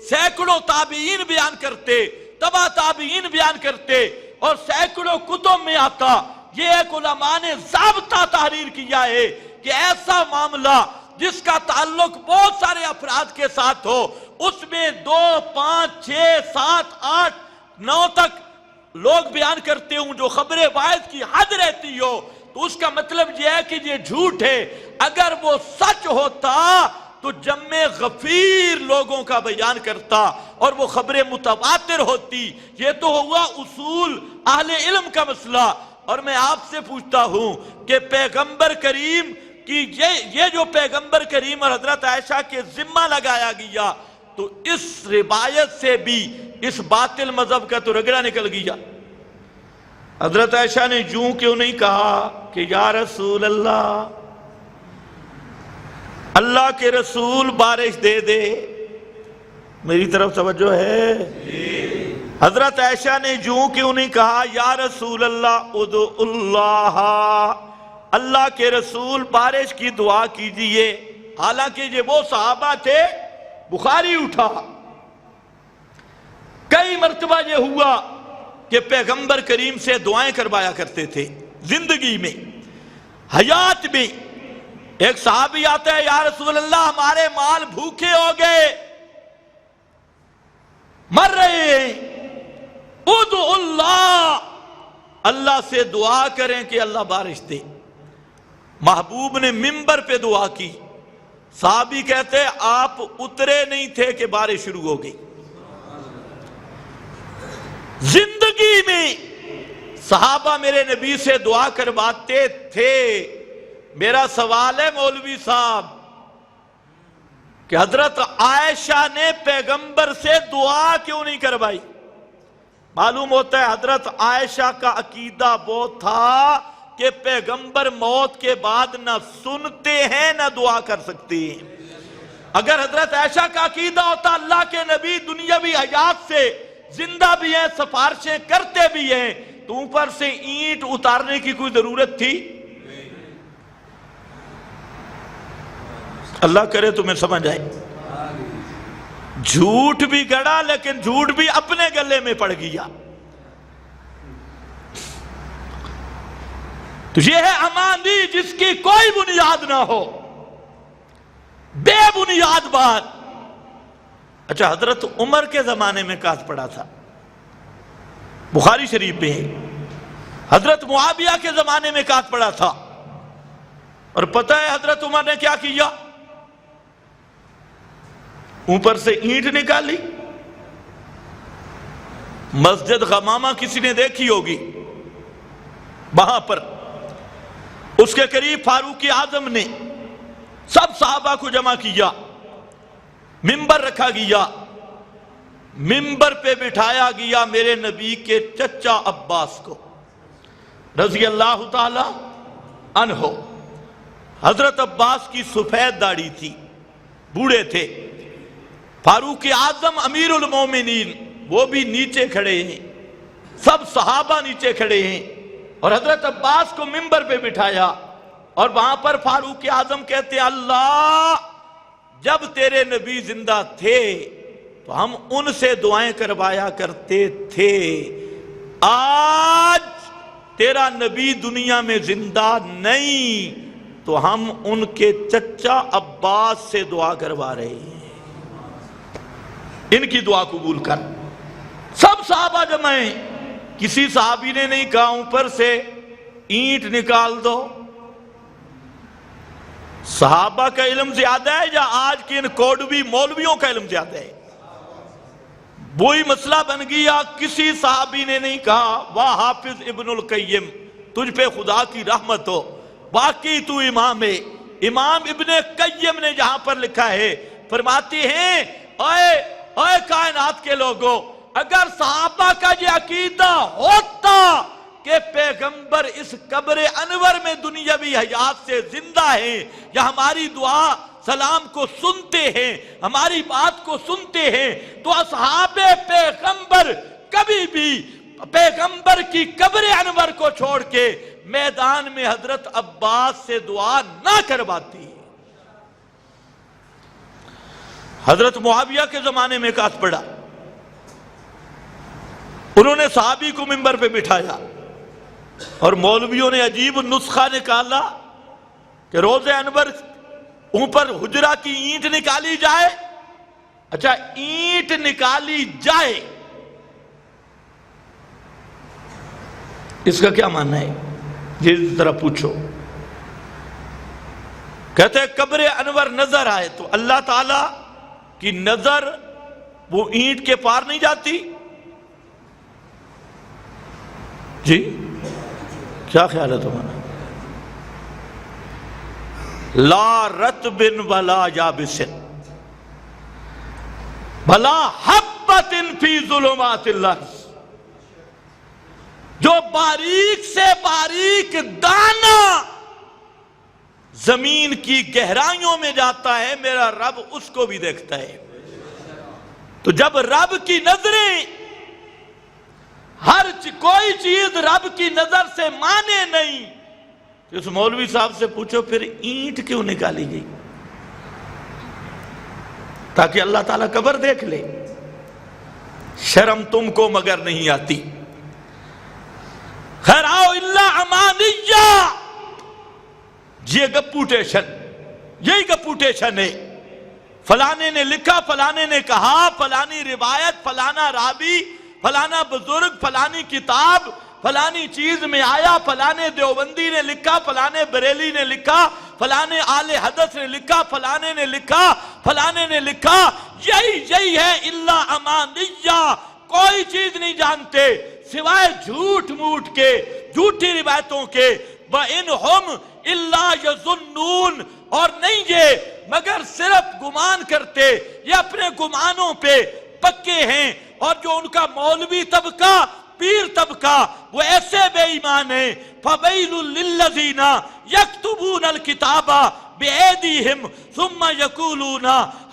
سینکڑوں تابعین بیان کرتے، تبع تابعین بیان کرتے، اور سینکڑوں کتب میں آتا۔ یہ ایک علماء نے ضابطہ تحریر کیا ہے کہ ایسا معاملہ جس کا تعلق بہت سارے افراد کے ساتھ ہو، اس میں 2، 5، 6، 7، 8، 9 تک لوگ بیان کرتے ہوں، جو خبر واحد کی حد رہتی ہو، تو اس کا مطلب یہ ہے کہ یہ جھوٹ ہے۔ اگر وہ سچ ہوتا تو جمع غفیر لوگوں کا بیان کرتا اور وہ خبر متواتر ہوتی۔ یہ تو ہوا اصول اہل علم کا مسئلہ۔ اور میں آپ سے پوچھتا ہوں کہ پیغمبر کریم کی یہ جو پیغمبر کریم اور حضرت عائشہ کے ذمہ لگایا گیا، تو اس روایت سے بھی اس باطل مذہب کا تو رگڑا نکل گیا۔ حضرت عائشہ نے یوں کیوں نہیں کہا کہ یا رسول اللہ، اللہ کے رسول بارش دے دے؟ میری طرف توجہ ہے؟ حضرت عائشہ نے یوں کیوں نہیں کہا یا رسول اللہ ادعو اللہ، اللہ کے رسول بارش کی دعا کیجئے؟ حالانکہ یہ وہ صحابہ تھے، بخاری اٹھا، کئی مرتبہ یہ ہوا کہ پیغمبر کریم سے دعائیں کروایا کرتے تھے زندگی میں، حیات میں۔ ایک صحابی آتا ہے، یا رسول اللہ ہمارے مال بھوکے ہو گئے، مر رہے ہیں، ادعو اللہ، اللہ سے دعا کریں کہ اللہ بارش دے۔ محبوب نے منبر پہ دعا کی، صحابی کہتے آپ اترے نہیں تھے کہ بارش شروع ہو گئی۔ زندگی میں صحابہ میرے نبی سے دعا کرواتے تھے۔ میرا سوال ہے مولوی صاحب کہ حضرت عائشہ نے پیغمبر سے دعا کیوں نہیں کروائی؟ معلوم ہوتا ہے حضرت عائشہ کا عقیدہ وہ تھا کہ پیغمبر موت کے بعد نہ سنتے ہیں نہ دعا کر سکتے ہیں۔ اگر حضرت عائشہ کا عقیدہ ہوتا اللہ کے نبی دنیاوی حیات سے زندہ بھی ہیں، سفارشیں کرتے بھی ہیں، تو اوپر سے اینٹ اتارنے کی کوئی ضرورت تھی؟ اللہ کرے تمہیں سمجھ آئے۔ جھوٹ بھی گڑا، لیکن جھوٹ بھی اپنے گلے میں پڑ گیا۔ تو یہ ہے امانی جس کی کوئی بنیاد نہ ہو، بے بنیاد بات۔ اچھا، حضرت عمر کے زمانے میں کہت پڑا تھا، بخاری شریف میں ہے۔ حضرت معاویہ کے زمانے میں کہت پڑا تھا، اور پتہ ہے حضرت عمر نے کیا کیا؟ اوپر سے اینٹ نکالی۔ مسجد غمامہ کسی نے دیکھی ہوگی، وہاں پر اس کے قریب فاروق اعظم نے سب صحابہ کو جمع کیا، منبر رکھا گیا، منبر پہ بٹھایا گیا میرے نبی کے چچا عباس کو رضی اللہ تعالی عنہ۔ حضرت عباس کی سفید داڑھی تھی، بوڑھے تھے۔ فاروق اعظم امیر المومنین وہ بھی نیچے کھڑے ہیں، سب صحابہ نیچے کھڑے ہیں، اور حضرت عباس کو منبر پہ بٹھایا، اور وہاں پر فاروق اعظم کہتے ہیں اللہ جب تیرے نبی زندہ تھے تو ہم ان سے دعائیں کروایا کرتے تھے، آج تیرا نبی دنیا میں زندہ نہیں تو ہم ان کے چچا عباس سے دعا کروا رہے ہیں، ان کی دعا قبول کر۔ سب صحابہ جمع ہیں، کسی صحابی نے نہیں کہا اوپر سے اینٹ نکال دو۔ صحابہ کا علم زیادہ ہے یا آج کے ان کوڈوی مولویوں کا علم زیادہ ہے؟ وہی مسئلہ بن گیا، کسی صحابی نے نہیں کہا واہ حافظ ابن القیم تجھ پہ خدا کی رحمت ہو، واقعی تو امام ہے۔ امام ابن قیم نے جہاں پر لکھا ہے فرماتے ہیں اے کائنات کے لوگوں، اگر صحابہ کا یہ عقیدہ ہوتا کہ پیغمبر اس قبر انور میں دنیاوی حیات سے زندہ ہیں یا ہماری دعا سلام کو سنتے ہیں، ہماری بات کو سنتے ہیں، تو اصحاب پیغمبر کبھی بھی پیغمبر کی قبر انور کو چھوڑ کے میدان میں حضرت عباس سے دعا نہ کرواتی۔ حضرت معاویہ کے زمانے میں کات پڑا، انہوں نے صحابی کو منبر پہ بٹھایا اور مولویوں نے عجیب نسخہ نکالا کہ روز انور اوپر حجرہ کی اینٹ نکالی جائے۔ اچھا اینٹ نکالی جائے اس کا کیا معنی ہے؟ یہ ذرا پوچھو۔ کہتے ہیں قبر انور نظر آئے تو اللہ تعالی کی نظر وہ اینٹ کے پار نہیں جاتی؟ جی کیا خیال ہے تمہارا؟ لا رطب ولا یابس بلا حبۃ فی ظلمات اللہ، جو باریک سے باریک دانہ زمین کی گہرائیوں میں جاتا ہے میرا رب اس کو بھی دیکھتا ہے۔ تو جب رب کی نظریں کوئی چیز رب کی نظر سے مانے نہیں، تو اس مولوی صاحب سے پوچھو پھر اینٹ کیوں نکالی گئی؟ تاکہ اللہ تعالیٰ قبر دیکھ لے۔ شرم تم کو مگر نہیں آتی۔ خیر آؤ اللہ امانیہ، یہ گپوٹیشن، یہی گپوٹیشن ہے۔ فلانے نے لکھا، فلانے نے کہا، فلانی روایت، فلانا راوی، فلانا بزرگ، فلانی کتاب، فلانی چیز میں آیا، فلانے دیوبندی نے لکھا، فلانے بریلی نے لکھا، فلانے آل حدث نے لکھا، فلانے نے لکھا، فلانے نے لکھا۔ یہی ہے اللہ امانیہ، کوئی چیز نہیں جانتے سوائے جھوٹ موٹ کے، جھوٹی روایتوں کے۔ وَإِنْهُمْ إِلَّا يَظُنُّونَ، اور نہیں یہ مگر صرف گمان کرتے، یہ اپنے گمانوں پہ پکے ہیں۔ اور جو ان کا مولوی طبقہ، پیر طبقہ، وہ ایسے بے ایمان ہیں۔ فَوَيْلٌ لِلَّذِينَ يَكْتُبُونَ الْكِتَابَ بِأَيْدِيهِمْ ثُمَّ يَقُولُونَ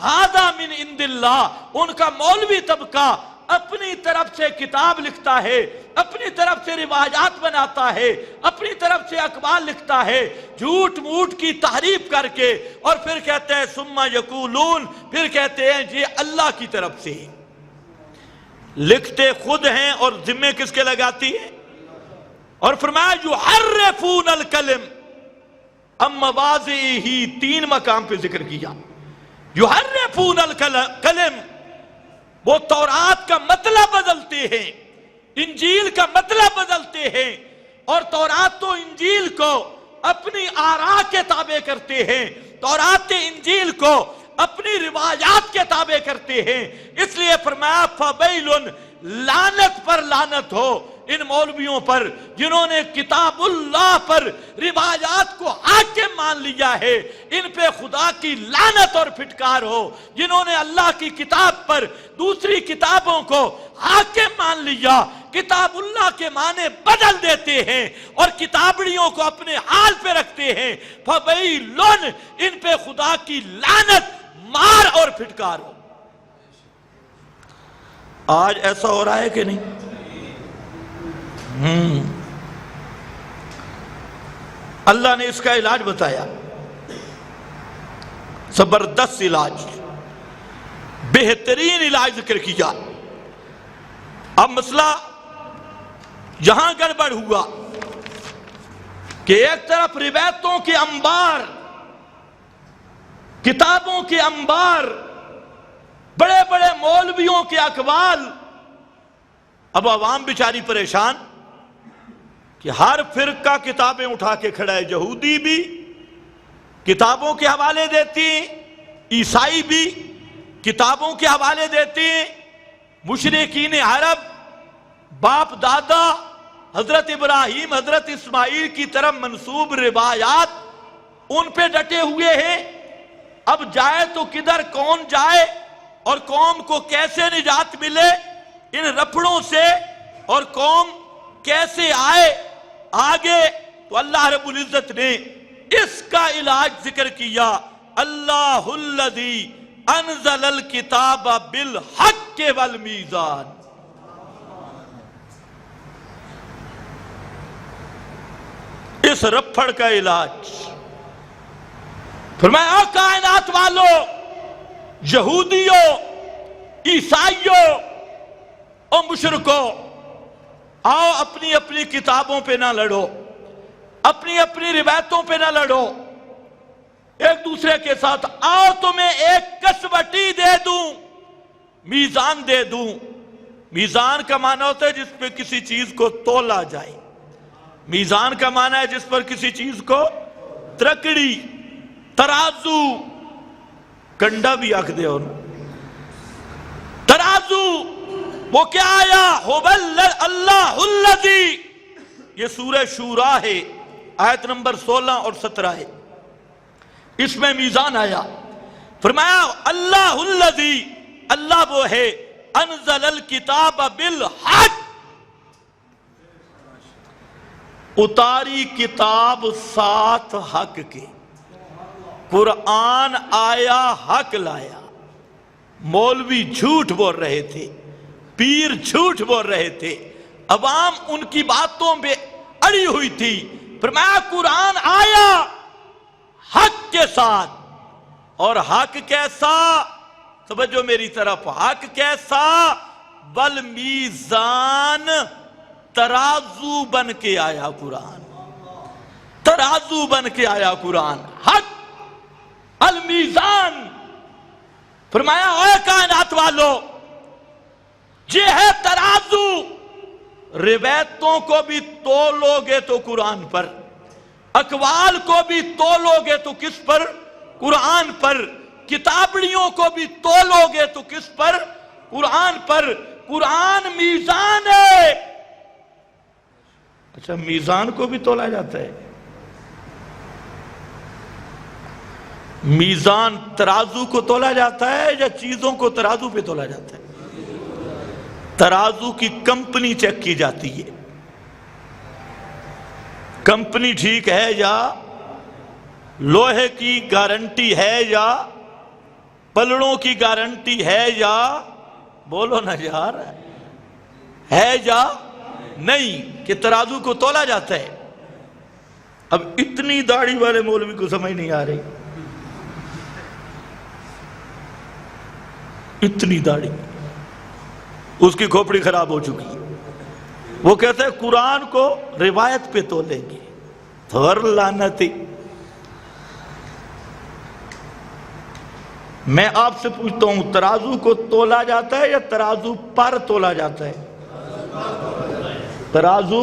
هَذَا مِنْ عِنْدِ اللَّهِ، ان کا مولوی طبقہ اپنی طرف سے کتاب لکھتا ہے، اپنی طرف سے روایات بناتا ہے، اپنی طرف سے اقوال لکھتا ہے، جھوٹ موٹ کی تحریف کر کے، اور پھر کہتے ہیں ثُمَّ يَقُولُونَ، پھر کہتے ہیں یہ اللہ کی طرف سے۔ لکھتے خود ہیں اور ذمے کس کے لگاتی ہے؟ اور فرمایا یحرفون الکلم ام مواضعہ، تین مقام پہ ذکر کیا۔ یحرفون الکلم، وہ تورات کا مطلب بدلتے ہیں، انجیل کا مطلب بدلتے ہیں، اور تورات تو انجیل کو اپنی آراء کے تابع کرتے ہیں، تورات انجیل کو اپنی روایات کے تابع کرتے ہیں۔ اس لیے فرمایا فَوَيْلٌ، لعنت پر لعنت ہو ان مولویوں پر جنہوں نے کتاب اللہ پر روایات کو حاکم مان لیا ہے، ان پہ خدا کی لعنت اور پھٹکار ہو۔ جنہوں نے اللہ کی کتاب پر دوسری کتابوں کو حاکم مان لیا، کتاب اللہ کے معنی بدل دیتے ہیں اور کتابڑیوں کو اپنے حال پہ رکھتے ہیں، فویلن، ان پہ خدا کی لعنت، مار اور پھٹکار ہو۔ آج ایسا ہو رہا ہے کہ نہیں؟ اللہ نے اس کا علاج بتایا، زبردست علاج، بہترین علاج ذکر کیا۔ اب مسئلہ جہاں گڑبڑ ہوا کہ ایک طرف روایتوں کے انبار، کتابوں کے انبار، بڑے بڑے مولویوں کے اقوال، اب عوام بیچاری پریشان کہ ہر فرقہ کتابیں اٹھا کے کھڑا ہے، یہودی بھی کتابوں کے حوالے دیتی ہیں، عیسائی بھی کتابوں کے حوالے دیتے ہیں، مشرکین عرب باپ دادا حضرت ابراہیم حضرت اسماعیل کی طرف منسوب روایات ان پہ ڈٹے ہوئے ہیں۔ اب جائے تو کدھر کون جائے اور قوم کو کیسے نجات ملے ان رپڑوں سے، اور قوم کیسے آئے آگے؟ تو اللہ رب العزت نے اس کا علاج ذکر کیا، اللہ الذی انزل الکتاب بالحق والمیزان۔ اس رپڑ کا علاج فرمایا، کائنات والوں، یہودیوں، عیسائیوں اور مشرکوں، آؤ اپنی اپنی کتابوں پہ نہ لڑو، اپنی اپنی روایتوں پہ نہ لڑو، ایک دوسرے کے ساتھ آؤ تمہیں ایک کسوٹی دے دوں، میزان دے دوں۔ میزان کا معنی ہوتا ہے جس پہ کسی چیز کو تولا جائے، میزان کا معنی ہے جس پر کسی چیز کو ترکڑی، ترازو، کنڈا بھی آکھ دے، اور ترازو وہ کیا آیا؟ اللہ الذی، یہ سورہ شورا ہے، آیت نمبر 16 اور 17 ہے، اس میں میزان آیا۔ فرمایا اللہ الذی، اللہ وہ ہے، انزل الکتاب بالحق، اتاری کتاب ساتھ حق کے، قرآن آیا حق لایا۔ مولوی جھوٹ بول رہے تھے، پیر جھوٹ بول رہے تھے، عوام ان کی باتوں پہ اڑی ہوئی تھی۔ فرمایا قرآن آیا حق کے ساتھ، اور حق کیسا؟ توجہ میری طرف، حق کیسا؟ والمیزان، ترازو بن کے آیا قرآن، ترازو بن کے آیا قرآن، حق المیزان۔ فرمایا اے کائنات والو، یہ ہے ترازو، روایتوں کو بھی تولو گے تو قرآن پر، اقوال کو بھی تولو گے تو کس پر؟ قرآن پر، کتابڑیوں کو بھی تولو گے تو کس پر؟ قرآن پر۔ قرآن میزان ہے۔ اچھا، میزان کو بھی تولا جاتا ہے؟ میزان ترازو کو تولا جاتا ہے یا چیزوں کو ترازو پہ تولا جاتا ہے؟ ترازو کی کمپنی چیک کی جاتی ہے، کمپنی ٹھیک ہے یا لوہے کی گارنٹی ہے یا پلڑوں کی گارنٹی ہے یا، بولو نا یار، ہے یا نہیں، کہ ترازو کو تولا جاتا ہے۔ اب اتنی داڑھی والے مولوی کو سمجھ نہیں آ رہی، اتنی داڑھی، اس کی کھوپڑی خراب ہو چکی ہے۔ وہ کہتا ہے قرآن کو روایت پہ تولیں گے، تھور لعنتی۔ میں آپ سے پوچھتا ہوں، ترازو کو تولا جاتا ہے یا ترازو پر تولا جاتا ہے؟ ترازو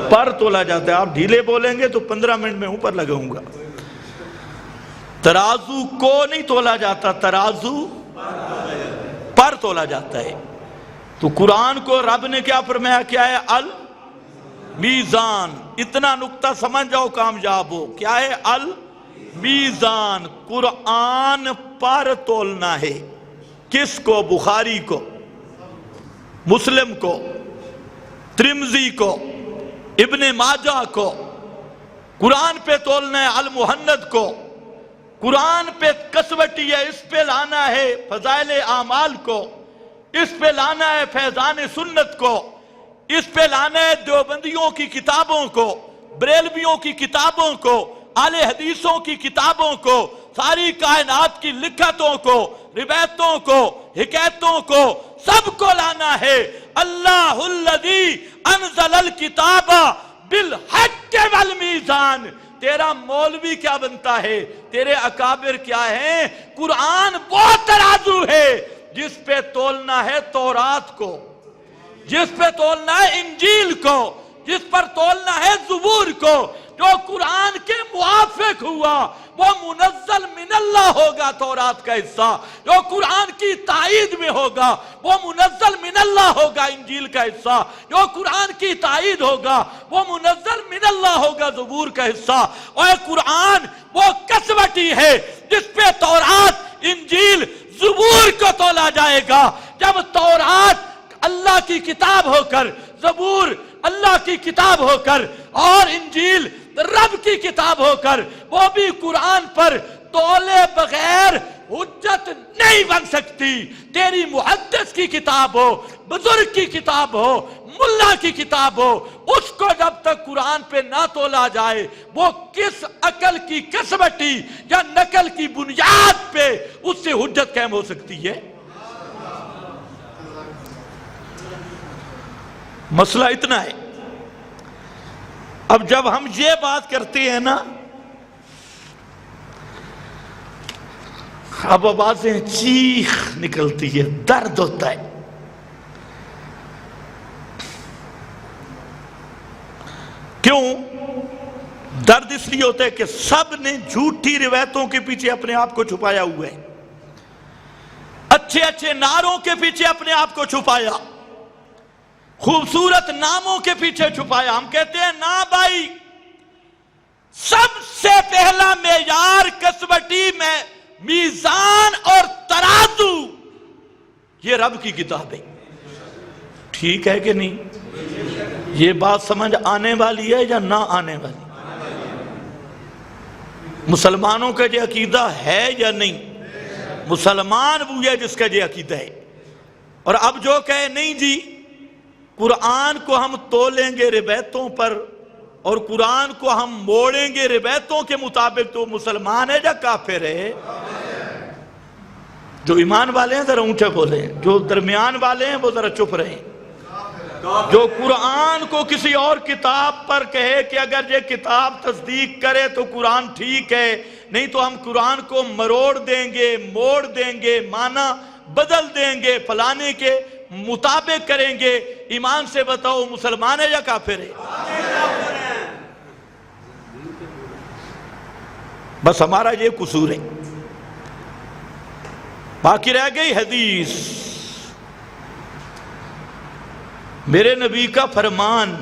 پر تولا جاتا ہے۔ آپ ڈھیلے بولیں گے تو 15 منٹ میں اوپر لگاؤں گا۔ ترازو کو نہیں تولا جاتا، ترازو پر تولا جاتا ہے۔ تو قرآن کو رب نے کیا فرمایا؟ کیا ہے؟ المیزان. اتنا نقطہ سمجھ جاؤ کامیاب ہو. کیا ہے؟ المیزان. قرآن پر تولنا ہے. کس کو؟ بخاری کو، مسلم کو، ترمذی کو، ابن ماجہ کو. قرآن پہ تولنا ہے. المحند کو. قرآن پہ کسوٹی ہے، اس پہ لانا ہے فضائل اعمال کو، اس پہ لانا ہے فیضان سنت کو، اس پہ لانا ہے دیوبندیوں کی کتابوں کو، بریلویوں کی کتابوں کو، اہل حدیثوں کی کتابوں کو، ساری کائنات کی لکھتوں کو، روایتوں کو، حکایتوں کو، سب کو لانا ہے. اللہ الذی انزل الکتاب بالحق والمیزان. تیرا مولوی کیا بنتا ہے؟ تیرے اکابر کیا ہیں؟ قرآن وہ ترازو ہے جس پہ تولنا ہے تورات کو، جس پہ تولنا ہے انجیل کو، جس پر تولنا ہے زبور کو. جو قرآن کے موافق ہوا وہ منزل من اللہ ہوگا تورات کا حصہ. جو قرآن کی تائید میں ہوگا وہ منزل من اللہ ہوگا انجیل کا حصہ. جو قرآن کی تائید ہوگا وہ منزل من اللہ ہوگا زبور کا حصہ. اور قرآن وہ کسوٹی ہے جس پہ تورات، انجیل، زبور کو تولا جائے گا. جب تورات اللہ کی کتاب ہو کر، زبور اللہ کی کتاب ہو کر، اور انجیل رب کی کتاب ہو کر، وہ بھی قرآن پر تولے بغیر حجت نہیں بن سکتی. تیری محدث کی کتاب ہو، بزرگ کی کتاب ہو، ملا کی کتاب ہو، اس کو جب تک قرآن پہ نہ تولا جائے وہ کس عقل کی کسوٹی یا نقل کی بنیاد پہ اس سے حجت قائم ہو سکتی ہے؟ مسئلہ اتنا ہے. اب جب ہم یہ بات کرتے ہیں نا، اب آوازیں چیخ نکلتی ہے، درد ہوتا ہے. کیوں درد؟ اس لیے ہوتا ہے کہ سب نے جھوٹی روایتوں کے پیچھے اپنے آپ کو چھپایا ہوا ہے، اچھے اچھے نعروں کے پیچھے اپنے آپ کو چھپایا، خوبصورت ناموں کے پیچھے چھپایا. ہم کہتے ہیں نا بھائی، سب سے پہلا معیار، کسوٹی میں میزان اور ترازو یہ رب کی کتاب ہے. ٹھیک ہے کہ نہیں؟ یہ بات سمجھ آنے والی ہے یا نہ آنے والی؟ مسلمانوں کا یہ عقیدہ ہے یا نہیں؟ مسلمان وہ ہے جس کا یہ عقیدہ ہے. اور اب جو کہے نہیں جی قرآن کو ہم تولیں گے روایتوں پر اور قرآن کو ہم موڑیں گے روایتوں کے مطابق، تو مسلمان ہے یا کافر ہے؟ جو ایمان والے ہیں ذرا اونچا بولیں، جو درمیان والے ہیں وہ ذرا چپ رہیں. جو قرآن کو کسی اور کتاب پر کہے کہ اگر یہ کتاب تصدیق کرے تو قرآن ٹھیک ہے، نہیں تو ہم قرآن کو مروڑ دیں گے، موڑ دیں گے، معنی بدل دیں گے، فلانے کے مطابق کریں گے، ایمان سے بتاؤ مسلمان ہے یا کافر ہے؟ بس ہمارا یہ قصور ہے. باقی رہ گئی حدیث. میرے نبی کا فرمان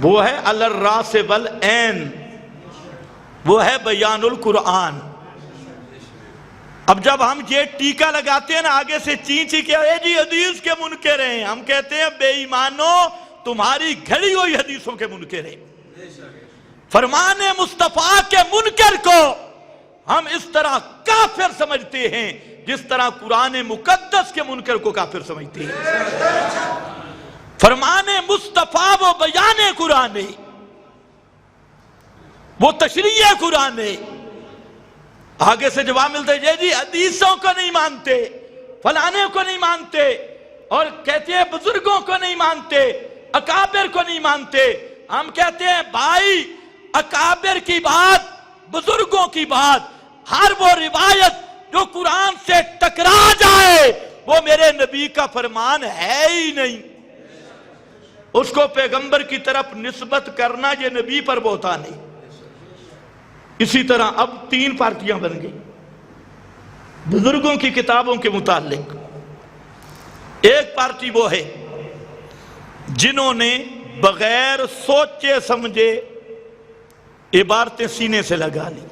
وہ ہے علی الراس والعین، وہ ہے بیان القرآن. اب جب ہم یہ ٹیکا لگاتے ہیں نا آگے سے چینچی کیا ہے جی حدیث کے منکر ہیں، ہم کہتے ہیں بے ایمانو تمہاری گھڑی ہوئی حدیثوں کے منکر ہیں. فرمان مصطفیٰ کے منکر کو ہم اس طرح کافر سمجھتے ہیں جس طرح قرآن مقدس کے منکر کو کافر سمجھتے ہیں. فرمان مصطفیٰ وہ بیان قرآن ہے، وہ تشریح قرآن ہے. آگے سے جواب ملتا ہے جی حدیثوں کو نہیں مانتے، فلانے کو نہیں مانتے، اور کہتے ہیں بزرگوں کو نہیں مانتے، اکابر کو نہیں مانتے. ہم کہتے ہیں بھائی اکابر کی بات، بزرگوں کی بات، ہر وہ روایت جو قرآن سے ٹکرا جائے وہ میرے نبی کا فرمان ہے ہی نہیں. اس کو پیغمبر کی طرف نسبت کرنا یہ نبی پر بہتان ہے. اسی طرح اب 3 پارٹیاں بن گئی بزرگوں کی کتابوں کے متعلق. ایک پارٹی وہ ہے جنہوں نے بغیر سوچے سمجھے عبارتیں سینے سے لگا لی،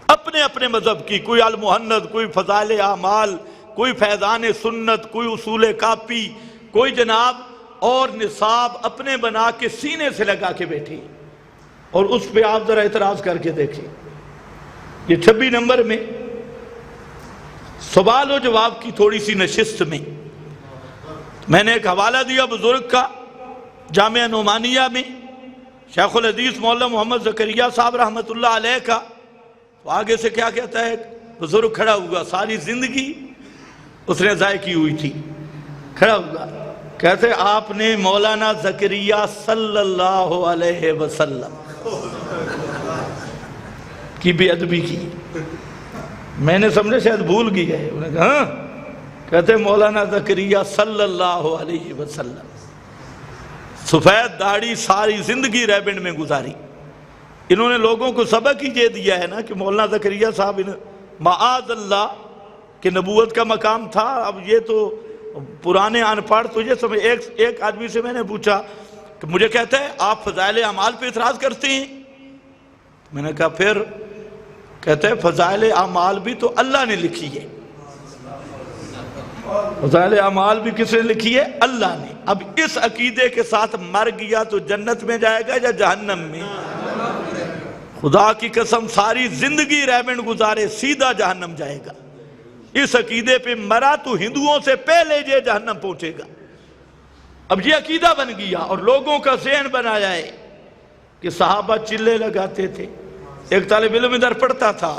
اپنے اپنے مذہب کی، کوئی المحند، کوئی فضائل اعمال، کوئی فیضان سنت، کوئی اصول کافی، کوئی جناب اور نصاب اپنے بنا کے سینے سے لگا کے بیٹھے۔ اور اس پہ آپ ذرا اعتراض کر کے دیکھیں، یہ 26 نمبر میں سوال و جواب کی تھوڑی سی نشست میں نے ایک حوالہ دیا بزرگ کا، جامعہ نعمانیہ میں شیخ الحدیث مولانا محمد زکریا صاحب رحمۃ اللہ علیہ کا۔ تو آگے سے کیا کہتا ہے، بزرگ کھڑا ہوا، ساری زندگی اس نے ضائع کی ہوئی تھی، کھڑا ہوا، کہتے آپ نے مولانا زکریا صلی اللہ علیہ وسلم کی بے ادبی کی۔ میں نے سمجھے شاید بھول گیا ہے، انہوں نے کہا ہاں، کہتے مولانا زکریا صلی اللہ علیہ وسلم، سفید داڑھی، ساری زندگی ریبنڈ میں گزاری۔ انہوں نے لوگوں کو سبق ہی یہ دیا ہے نا کہ مولانا زکریا صاحب معاذ اللہ کہ نبوت کا مقام تھا۔ اب یہ تو پرانے ان پڑھ تجھے سمجھ۔ ایک آدمی سے میں نے پوچھا کہ مجھے کہتا ہے آپ فضائل اعمال پہ اعتراض کرتے ہیں؟ میں نے کہا پھر؟ کہتے ہیں فضائل اعمال بھی تو اللہ نے لکھی ہے۔ فضائل اعمال بھی کس نے لکھی ہے؟ اللہ نے۔ اب اس عقیدے کے ساتھ مر گیا تو جنت میں جائے گا یا جہنم میں؟ خدا کی قسم ساری زندگی ریبنڈ گزارے سیدھا جہنم جائے گا۔ اس عقیدے پہ مرا تو ہندوؤں سے پہلے یہ جہنم پہنچے گا۔ اب یہ عقیدہ بن گیا اور لوگوں کا ذہن بنایا ہے کہ صحابہ چلے لگاتے تھے۔ ایک طالب علم ادھر پڑھتا تھا،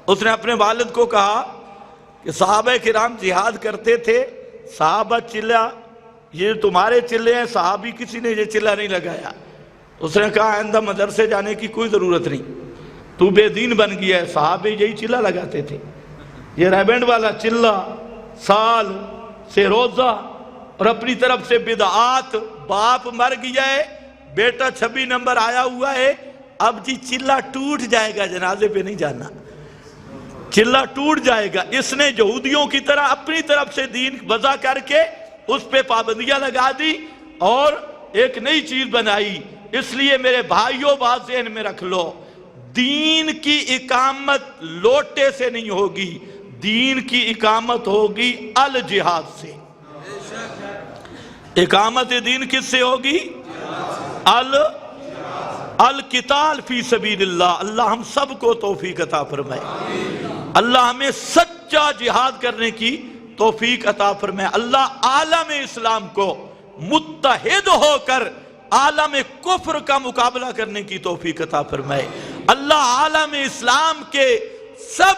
اس نے اپنے والد کو کہا کہ صحابہ کرام جہاد کرتے تھے، صحابہ چلا، یہ تمہارے چلے ہیں، صحابی کسی نے یہ چلا نہیں لگایا۔ اس نے کہا آئندہ مدرسے جانے کی کوئی ضرورت نہیں، تو بے دین بن گیا ہے، صحابہ یہی چلا لگاتے تھے۔ یہ ریبنڈ والا چلا، سال سے روزہ اور اپنی طرف سے بدعات، باپ مر گیا ہے، بیٹا 26 نمبر آیا ہوا ہے، اب جی چلا ٹوٹ جائے گا، جنازے پہ نہیں جانا، چلا ٹوٹ جائے گا۔ اس نے یہودیوں کی طرح اپنی طرف سے دین وضع کر کے اس پہ پابندیاں لگا دی اور ایک نئی چیز بنائی۔ اس لیے میرے بھائیوں بات ذہن میں رکھ لو، دین کی اقامت لوٹے سے نہیں ہوگی، دین کی اقامت ہوگی الجہاد سے۔ اقامت دین کس سے ہوگی؟ القتال فی سبیل اللہ۔ اللہ ہم سب کو توفیق عطا فرمائے، اللہ ہمیں سچا جہاد کرنے کی توفیق عطا فرمائے، اللہ عالم اسلام کو متحد ہو کر عالم کفر کا مقابلہ کرنے کی توفیق عطا فرمائے، اللہ عالم اسلام کے سب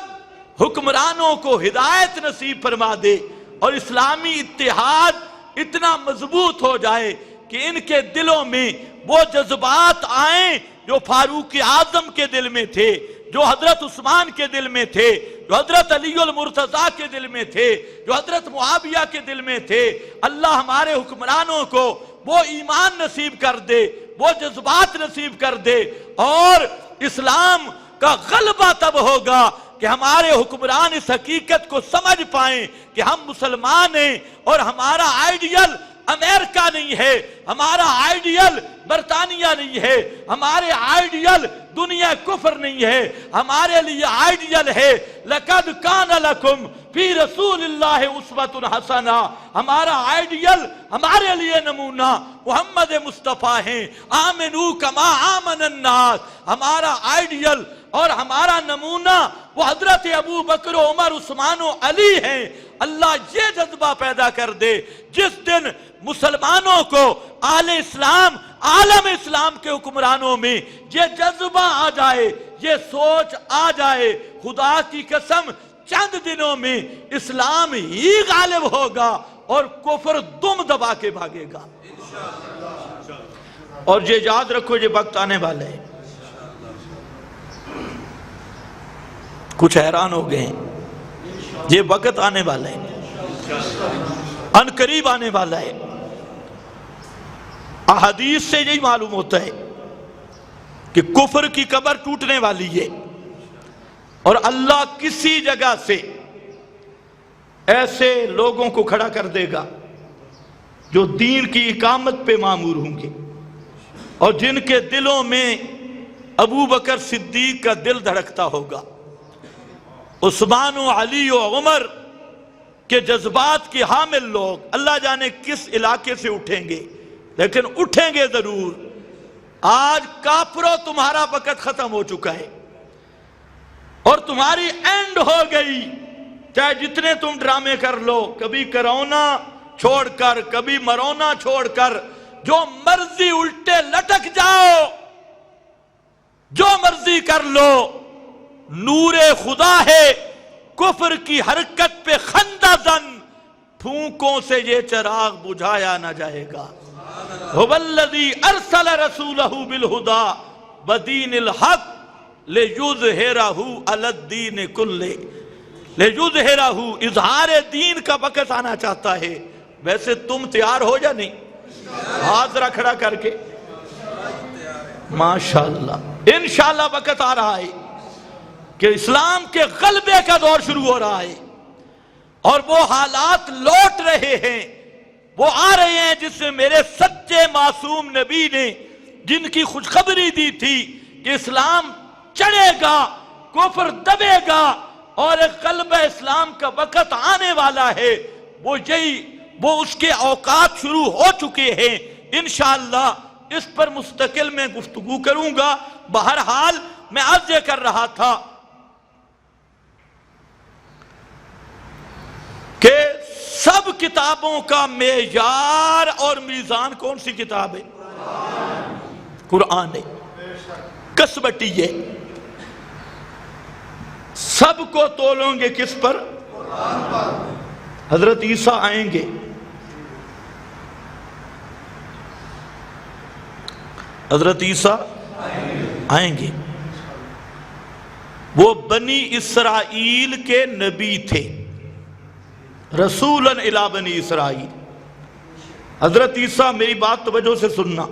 حکمرانوں کو ہدایت نصیب فرما دے اور اسلامی اتحاد اتنا مضبوط ہو جائے کہ ان کے دلوں میں وہ جذبات آئیں جو فاروق اعظم کے دل میں تھے، جو حضرت عثمان کے دل میں تھے، جو حضرت علی المرتضیٰ کے دل میں تھے، جو حضرت معاویہ کے دل میں تھے۔ اللہ ہمارے حکمرانوں کو وہ ایمان نصیب کر دے، وہ جذبات نصیب کر دے، اور اسلام کا غلبہ تب ہوگا کہ ہمارے حکمران اس حقیقت کو سمجھ پائیں کہ ہم مسلمان ہیں اور ہمارا آئیڈیل امریکہ نہیں ہے، ہمارا آئیڈیل برطانیہ نہیں ہے، ہمارے آئیڈیل دنیا کفر نہیں ہے، ہمارے لیے آئیڈیل ہے لَقَدْ كَانَ لَكُمْ فِي رَسُولِ اللَّهِ أُسْوَةٌ حَسَنَةٌ۔ ہمارا آئیڈیل، ہمارے لیے نمونہ محمد مصطفیٰ ہیں، آمنوا كما آمن الناس۔ ہمارا آئیڈیل اور ہمارا نمونہ وہ حضرت ابو بکر و عمر عثمان و علی ہیں۔ اللہ یہ جذبہ پیدا کر دے جس دن مسلمانوں کو اہل اسلام، عالم اسلام کے حکمرانوں میں یہ جذبہ آ جائے، یہ سوچ آ جائے، خدا کی قسم چند دنوں میں اسلام ہی غالب ہوگا اور کفر دم دبا کے بھاگے گا۔ اور یہ یاد رکھو یہ وقت آنے والے ہیں۔ کچھ حیران ہو گئے ہیں، یہ وقت آنے والا ہے، ان قریب آنے والا ہے۔ احادیث سے یہی معلوم ہوتا ہے کہ کفر کی قبر ٹوٹنے والی ہے اور اللہ کسی جگہ سے ایسے لوگوں کو کھڑا کر دے گا جو دین کی اقامت پہ مامور ہوں گے اور جن کے دلوں میں ابو بکر صدیق کا دل دھڑکتا ہوگا، عثمان و علی و عمر کے جذبات کے حامل لوگ اللہ جانے کس علاقے سے اٹھیں گے، لیکن اٹھیں گے ضرور۔ آج کافروں تمہارا وقت ختم ہو چکا ہے اور تمہاری اینڈ ہو گئی، چاہے جتنے تم ڈرامے کر لو، کبھی کرونا چھوڑ کر، کبھی مرونا چھوڑ کر، جو مرضی الٹے لٹک جاؤ، جو مرضی کر لو، نور خدا ہے، کفر کی حرکت پہ خندہ زن، پھونکوں سے یہ چراغ بجھایا نہ جائے گا۔ هو الذی ارسل رسولہ بالہدی ودین الحق لیظہرہ علی الدین کلہ، لیظہرہ، اظہار دین کا وقت آنا چاہتا ہے۔ ویسے تم تیار ہو یا نہیں؟ ہاتھ ذرا کھڑا کر کے ماشاءاللہ، انشاءاللہ وقت آ رہا ہے کہ اسلام کے غلبے کا دور شروع ہو رہا ہے اور وہ حالات لوٹ رہے ہیں، وہ آ رہے ہیں جس سے میرے سچے معصوم نبی نے جن کی خوشخبری دی تھی کہ اسلام چڑھے گا، کفر دبے گا اور ایک غلبہ اسلام کا وقت آنے والا ہے، وہ اس کے اوقات شروع ہو چکے ہیں۔ انشاءاللہ اس پر مستقل میں گفتگو کروں گا۔ بہرحال میں عرض یہ کر رہا تھا کہ سب کتابوں کا معیار اور میزان کون سی کتاب ہے؟ قرآن ہے، کسوٹی ہے۔ سب کو تولوں گے کس پر؟ حضرت عیسیٰ آئیں گے، حضرت عیسیٰ آئیں گے، وہ بنی اسرائیل کے نبی تھے، رسولاً الی بنی اسرائیل۔ حضرت عیسیٰ، میری بات توجہ سے سننا،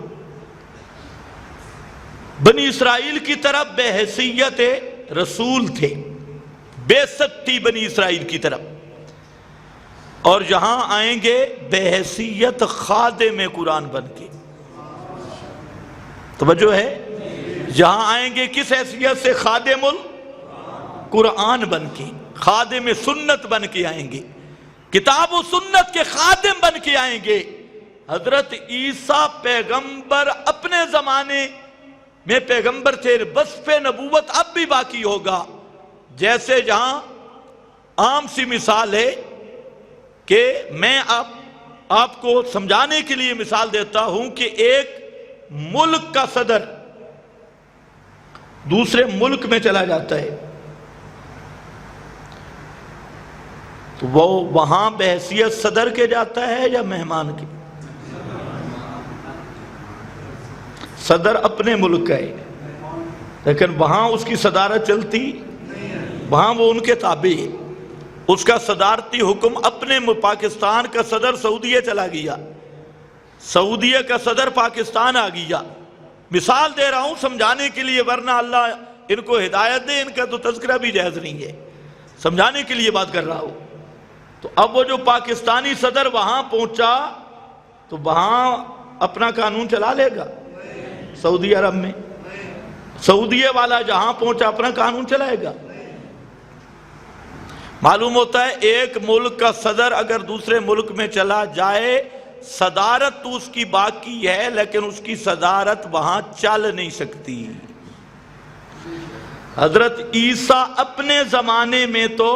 بنی اسرائیل کی طرف بحیثیت رسول تھے، بعثت تھی بنی اسرائیل کی طرف، اور یہاں آئیں گے بحیثیت خادم قرآن بن کے۔ توجہ ہے؟ یہاں آئیں گے کس حیثیت سے؟ خادم القرآن بن کے، خادم سنت بن کے آئیں گے، کتاب و سنت کے خادم بن کے آئیں گے۔ حضرت عیسیٰ پیغمبر اپنے زمانے میں پیغمبر تھے، وصف نبوت اب بھی باقی ہوگا۔ جیسے جہاں عام سی مثال ہے کہ میں آپ کو سمجھانے کے لیے مثال دیتا ہوں کہ ایک ملک کا صدر دوسرے ملک میں چلا جاتا ہے تو وہ وہاں بحیثیت صدر کے جاتا ہے یا مہمان کے؟ صدر اپنے ملک کا ہے، لیکن وہاں اس کی صدارت چلتی، وہاں وہ ان کے تابع ہے، اس کا صدارتی حکم اپنے پاکستان کا صدر سعودیہ چلا گیا، سعودیہ کا صدر پاکستان آ گیا۔ مثال دے رہا ہوں سمجھانے کے لیے، ورنہ اللہ ان کو ہدایت دے، ان کا تو تذکرہ بھی جائز نہیں ہے، سمجھانے کے لیے بات کر رہا ہوں۔ تو اب وہ جو پاکستانی صدر وہاں پہنچا تو وہاں اپنا قانون چلا لے گا؟ سعودی عرب میں سعودیہ والا جہاں پہنچا اپنا قانون چلائے گا؟ معلوم ہوتا ہے ایک ملک کا صدر اگر دوسرے ملک میں چلا جائے، صدارت تو اس کی باقی ہے لیکن اس کی صدارت وہاں چل نہیں سکتی۔ حضرت عیسیٰ اپنے زمانے میں تو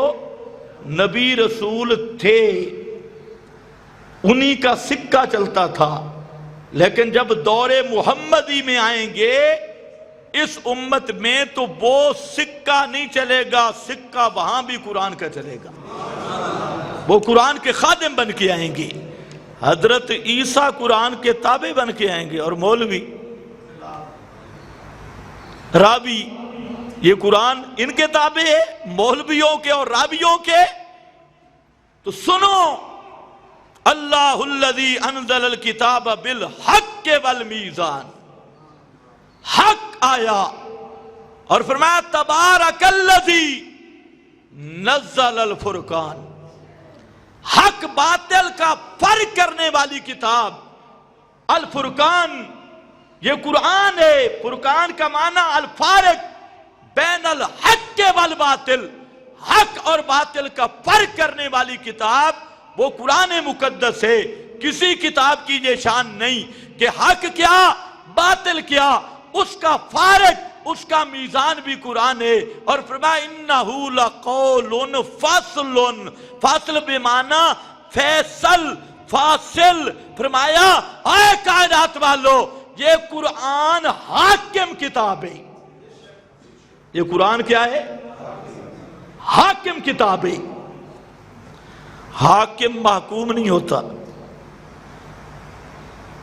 نبی رسول تھے، انہی کا سکہ چلتا تھا، لیکن جب دور محمدی میں آئیں گے اس امت میں تو وہ سکہ نہیں چلے گا، سکہ وہاں بھی قرآن کا چلے گا، وہ قرآن کے خادم بن کے آئیں گے۔ حضرت عیسیٰ قرآن کے تابع بن کے آئیں گے، اور مولوی راوی یہ قرآن ان کے تابع ہے، مولویوں کے اور راویوں کے۔ تو سنو، اللہ الذی انزل الکتاب بالحق والمیزان، حق آیا اور فرمایا تبارک الذی نزل الفرقان، حق باطل کا فرق کرنے والی کتاب الفرقان، یہ قرآن ہے۔ فرقان کا معنی الفارق بین الحق والباطل، حق اور باطل کا فرق کرنے والی کتاب وہ قرآن مقدس ہے۔ کسی کتاب کی یہ شان نہیں کہ حق کیا باطل کیا، اس کا فارق، اس کا میزان بھی قرآن ہے۔ اور فرمایا انہو لقول فصل، فصل بمعنی فیصل، فاصل۔ فرمایا اے کائنات والو، یہ قرآن حاکم کتاب ہے۔ یہ قرآن کیا ہے؟ حاکم کتاب ہے۔ حاکم محکوم نہیں ہوتا،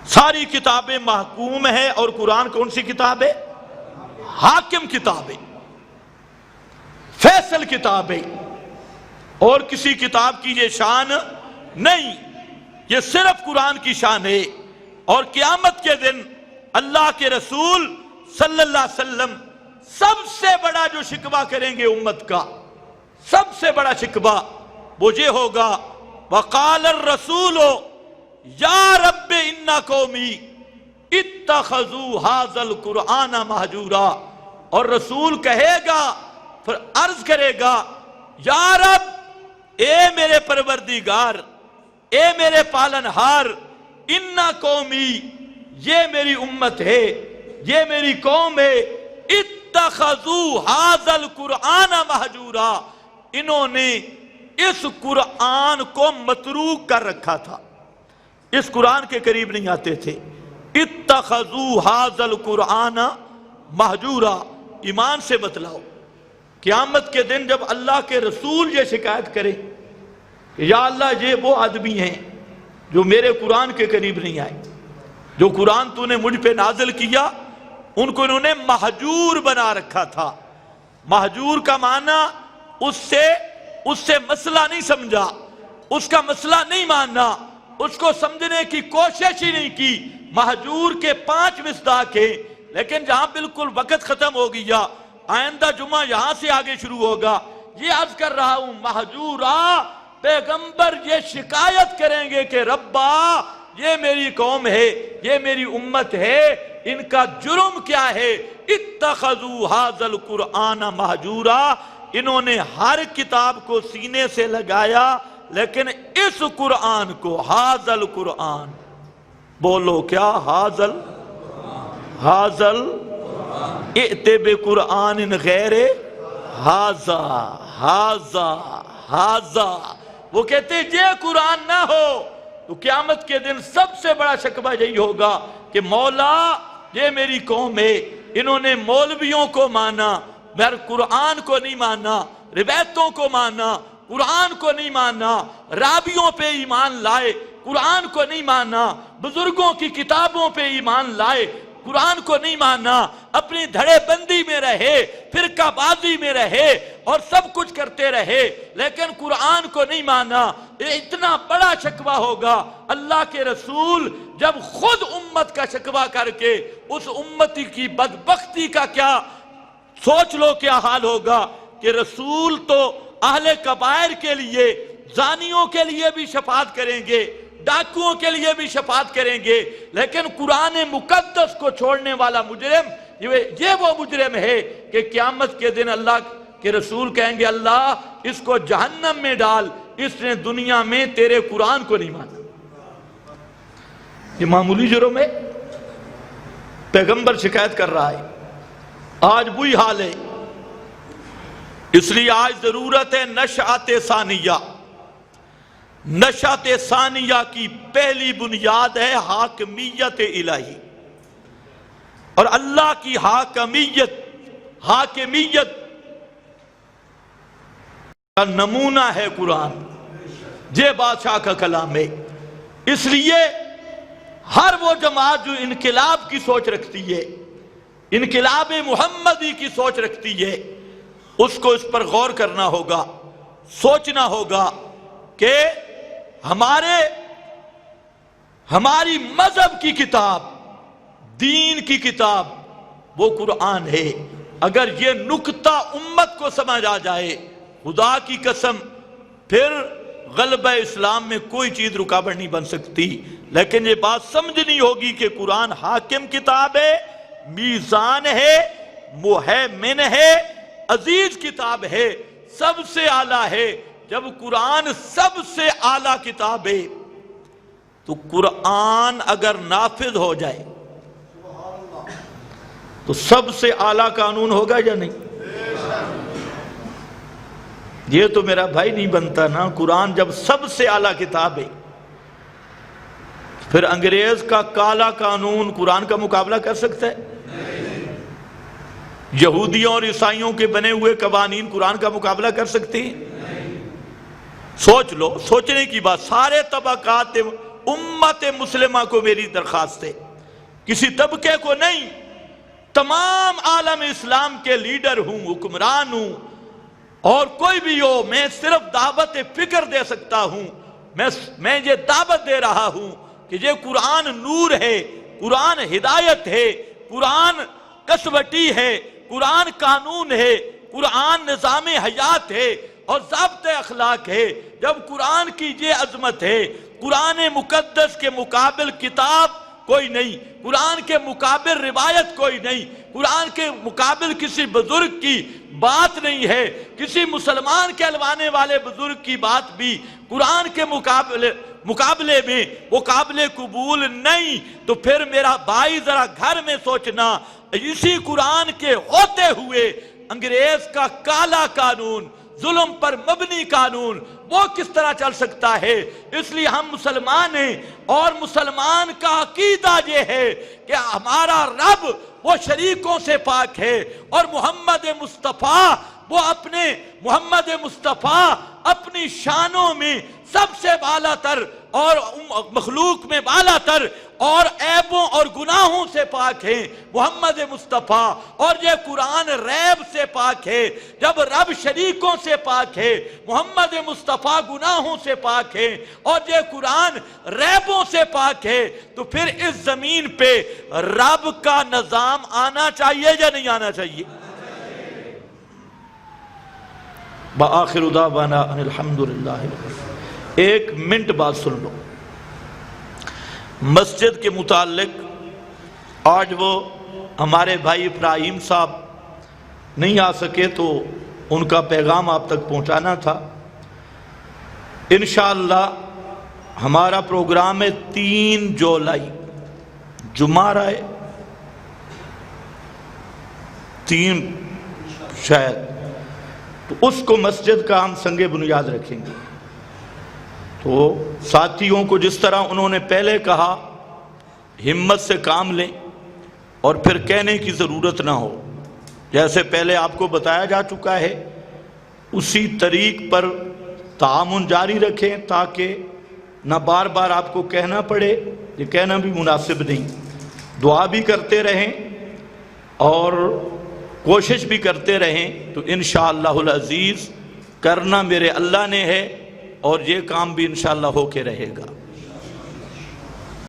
ساری کتابیں محکوم ہیں، اور قرآن کون سی کتاب ہے؟ حاکم کتاب ہے، فیصل کتاب ہے، اور کسی کتاب کی یہ شان نہیں، یہ صرف قرآن کی شان ہے۔ اور قیامت کے دن اللہ کے رسول صلی اللہ علیہ وسلم سب سے بڑا جو شکوہ کریں گے امت کا، سب سے بڑا شکوہ وہ یہ ہوگا وقال الرسول یا رب ان قومی اتخذوا ھذا القرآن مہجورا۔ اور رسول کہے گا، پھر عرض کرے گا یا رب، اے میرے پروردگار، اے میرے پالنہار، ان قومی، یہ میری امت ہے، یہ میری قوم ہے، اتخذوا ھذا القرآن مہجورا، انہوں نے اس قرآن کو متروک کر رکھا تھا، اس قرآن کے قریب نہیں آتے تھے۔ اتخذوا ھذا القرآن مہجورا، ایمان سے بتلاؤ قیامت کے دن جب اللہ کے رسول یہ شکایت کرے کہ یا اللہ یہ وہ آدمی ہیں جو میرے قرآن کے قریب نہیں آئے، جو قرآن تو نے مجھ پہ نازل کیا ان کو انہوں نے مہجور بنا رکھا تھا۔ مہجور کا معنی اس سے مسئلہ نہیں سمجھا، اس کا مسئلہ نہیں ماننا، اس کو سمجھنے کی کوشش ہی نہیں کی۔ مہجور کے 5 مصداق ہیں، لیکن جہاں بالکل وقت ختم ہو گیا، آئندہ جمعہ یہاں سے آگے شروع ہوگا۔ یہ عرض کر رہا ہوں مہجورا، پیغمبر یہ شکایت کریں گے کہ ربا یہ میری قوم ہے، یہ میری امت ہے، ان کا جرم کیا ہے؟ اتخذوا ھذا القرآن مہجورا، انہوں نے ہر کتاب کو سینے سے لگایا لیکن اس قرآن کو، ھذا القرآن، بولو کیا؟ ھذا ائت بقرآن غیر ھذا۔ وہ کہتے ہیں یہ قرآن نہ ہو تو قیامت کے دن سب سے بڑا شکوہ یہی ہوگا کہ مولا یہ میری قوم ہے، انہوں نے مولویوں کو مانا مگر قرآن کو نہیں مانا، روایتوں کو مانا قرآن کو نہیں مانا، رابیوں پہ ایمان لائے قرآن کو نہیں مانا، بزرگوں کی کتابوں پہ ایمان لائے قرآن کو نہیں مانا، اپنی دھڑے بندی میں رہے، فرقہ بازی میں رہے اور سب کچھ کرتے رہے لیکن قرآن کو نہیں مانا۔ یہ اتنا بڑا شکوہ ہوگا، اللہ کے رسول جب خود امت کا شکوہ کر کے اس امتی کی بدبختی کا کیا سوچ لو کیا حال ہوگا کہ رسول تو اہل کبائر کے لیے، زانیوں کے لیے بھی شفاعت کریں گے، ڈاکوؤں کے لیے بھی شفاعت کریں گے، لیکن قرآن مقدس کو چھوڑنے والا مجرم یہ وہ مجرم ہے کہ قیامت کے دن اللہ کے رسول کہیں گے اللہ اس کو جہنم میں ڈال، اس نے دنیا میں تیرے قرآن کو نہیں مانا۔ یہ معمولی جرم ہے، پیغمبر شکایت کر رہا ہے، آج وہی حال ہے۔ اس لیے آج ضرورت ہے نشأت ثانیہ۔ نشأت ثانیہ کی پہلی بنیاد ہے حاکمیت الہی، اور اللہ کی حاکمیت کا نمونہ ہے قرآن، یہ بادشاہ کا کلام ہے۔ اس لیے ہر وہ جماعت جو انقلاب کی سوچ رکھتی ہے، انقلاب محمدی کی سوچ رکھتی ہے، اس کو اس پر غور کرنا ہوگا، سوچنا ہوگا کہ ہماری مذہب کی کتاب، دین کی کتاب وہ قرآن ہے۔ اگر یہ نکتہ امت کو سمجھ آ جائے، خدا کی قسم پھر غلبہ اسلام میں کوئی چیز رکاوٹ نہیں بن سکتی. لیکن یہ بات سمجھنی ہوگی کہ قرآن حاکم کتاب ہے، میزان ہے، مہیمن ہے، عزیز کتاب ہے، سب سے اعلیٰ ہے. جب قرآن سب سے اعلیٰ کتاب ہے تو قرآن اگر نافذ ہو جائے تو سب سے اعلیٰ قانون ہوگا یا نہیں؟ یہ تو میرا بھائی نہیں بنتا نا. قرآن جب سب سے اعلیٰ کتاب ہے پھر انگریز کا کالا قانون قرآن کا مقابلہ کر سکتا ہے؟ یہودیوں اور عیسائیوں کے بنے ہوئے قوانین قرآن کا مقابلہ کر سکتے ہیں؟ سوچ لو، سوچنے کی بات. سارے طبقات امت مسلمہ کو میری درخواست ہے، کسی طبقے کو نہیں، تمام عالم اسلام کے لیڈر ہوں، حکمران ہوں اور کوئی بھی ہو، میں صرف دعوت فکر دے سکتا ہوں. میں یہ دعوت دے رہا ہوں کہ یہ قرآن نور ہے، قرآن ہدایت ہے، قرآن کسوٹی ہے، قرآن قانون ہے، قرآن نظام حیات ہے اور ضابط اخلاق ہے. جب قرآن کی یہ عظمت ہے، قرآن مقدس کے مقابل کتاب کوئی نہیں، قرآن کے مقابل روایت کوئی نہیں، قرآن کے مقابل کسی بزرگ کی بات نہیں ہے، کسی مسلمان کہلوانے والے بزرگ کی بات بھی قرآن کے مقابلے میں وہ قابل قبول نہیں. تو پھر میرا بھائی ذرا گھر میں سوچنا، اسی قرآن کے ہوتے ہوئے انگریز کا کالا قانون، ظلم پر مبنی قانون، وہ کس طرح چل سکتا ہے؟ اس لیے ہم مسلمان ہیں اور مسلمان کا عقیدہ یہ ہے کہ ہمارا رب وہ شریکوں سے پاک ہے اور محمد مصطفیٰ اپنی شانوں میں سب سے بالا تر اور مخلوق میں بالا تر اور عیبوں اور گناہوں سے پاک ہیں محمد مصطفیٰ. اور یہ قرآن ریب سے پاک ہے. جب رب شریکوں سے پاک ہے، محمد مصطفیٰ گناہوں سے پاک ہے اور یہ قرآن ریبوں سے پاک ہے، تو پھر اس زمین پہ رب کا نظام آنا چاہیے یا نہیں آنا چاہیے؟ بآخر دعوانا ان الحمدللہ. ایک منٹ بات سن لو. مسجد کے متعلق آج وہ ہمارے بھائی ابراہیم صاحب نہیں آ سکے تو ان کا پیغام آپ تک پہنچانا تھا. انشاءاللہ ہمارا پروگرام ہے 3 جولائی، جمعہ ہے 3 شاید، تو اس کو مسجد کا ہم سنگ بنیاد رکھیں گے. تو ساتھیوں کو جس طرح انہوں نے پہلے کہا ہمت سے کام لیں اور پھر کہنے کی ضرورت نہ ہو، جیسے پہلے آپ کو بتایا جا چکا ہے اسی طریق پر تعاون جاری رکھیں تاکہ نہ بار بار آپ کو کہنا پڑے، یہ کہنا بھی مناسب نہیں. دعا بھی کرتے رہیں اور کوشش بھی کرتے رہیں، تو انشاءاللہ العزیز کرنا میرے اللہ نے ہے اور یہ کام بھی انشاءاللہ ہو کے رہے گا.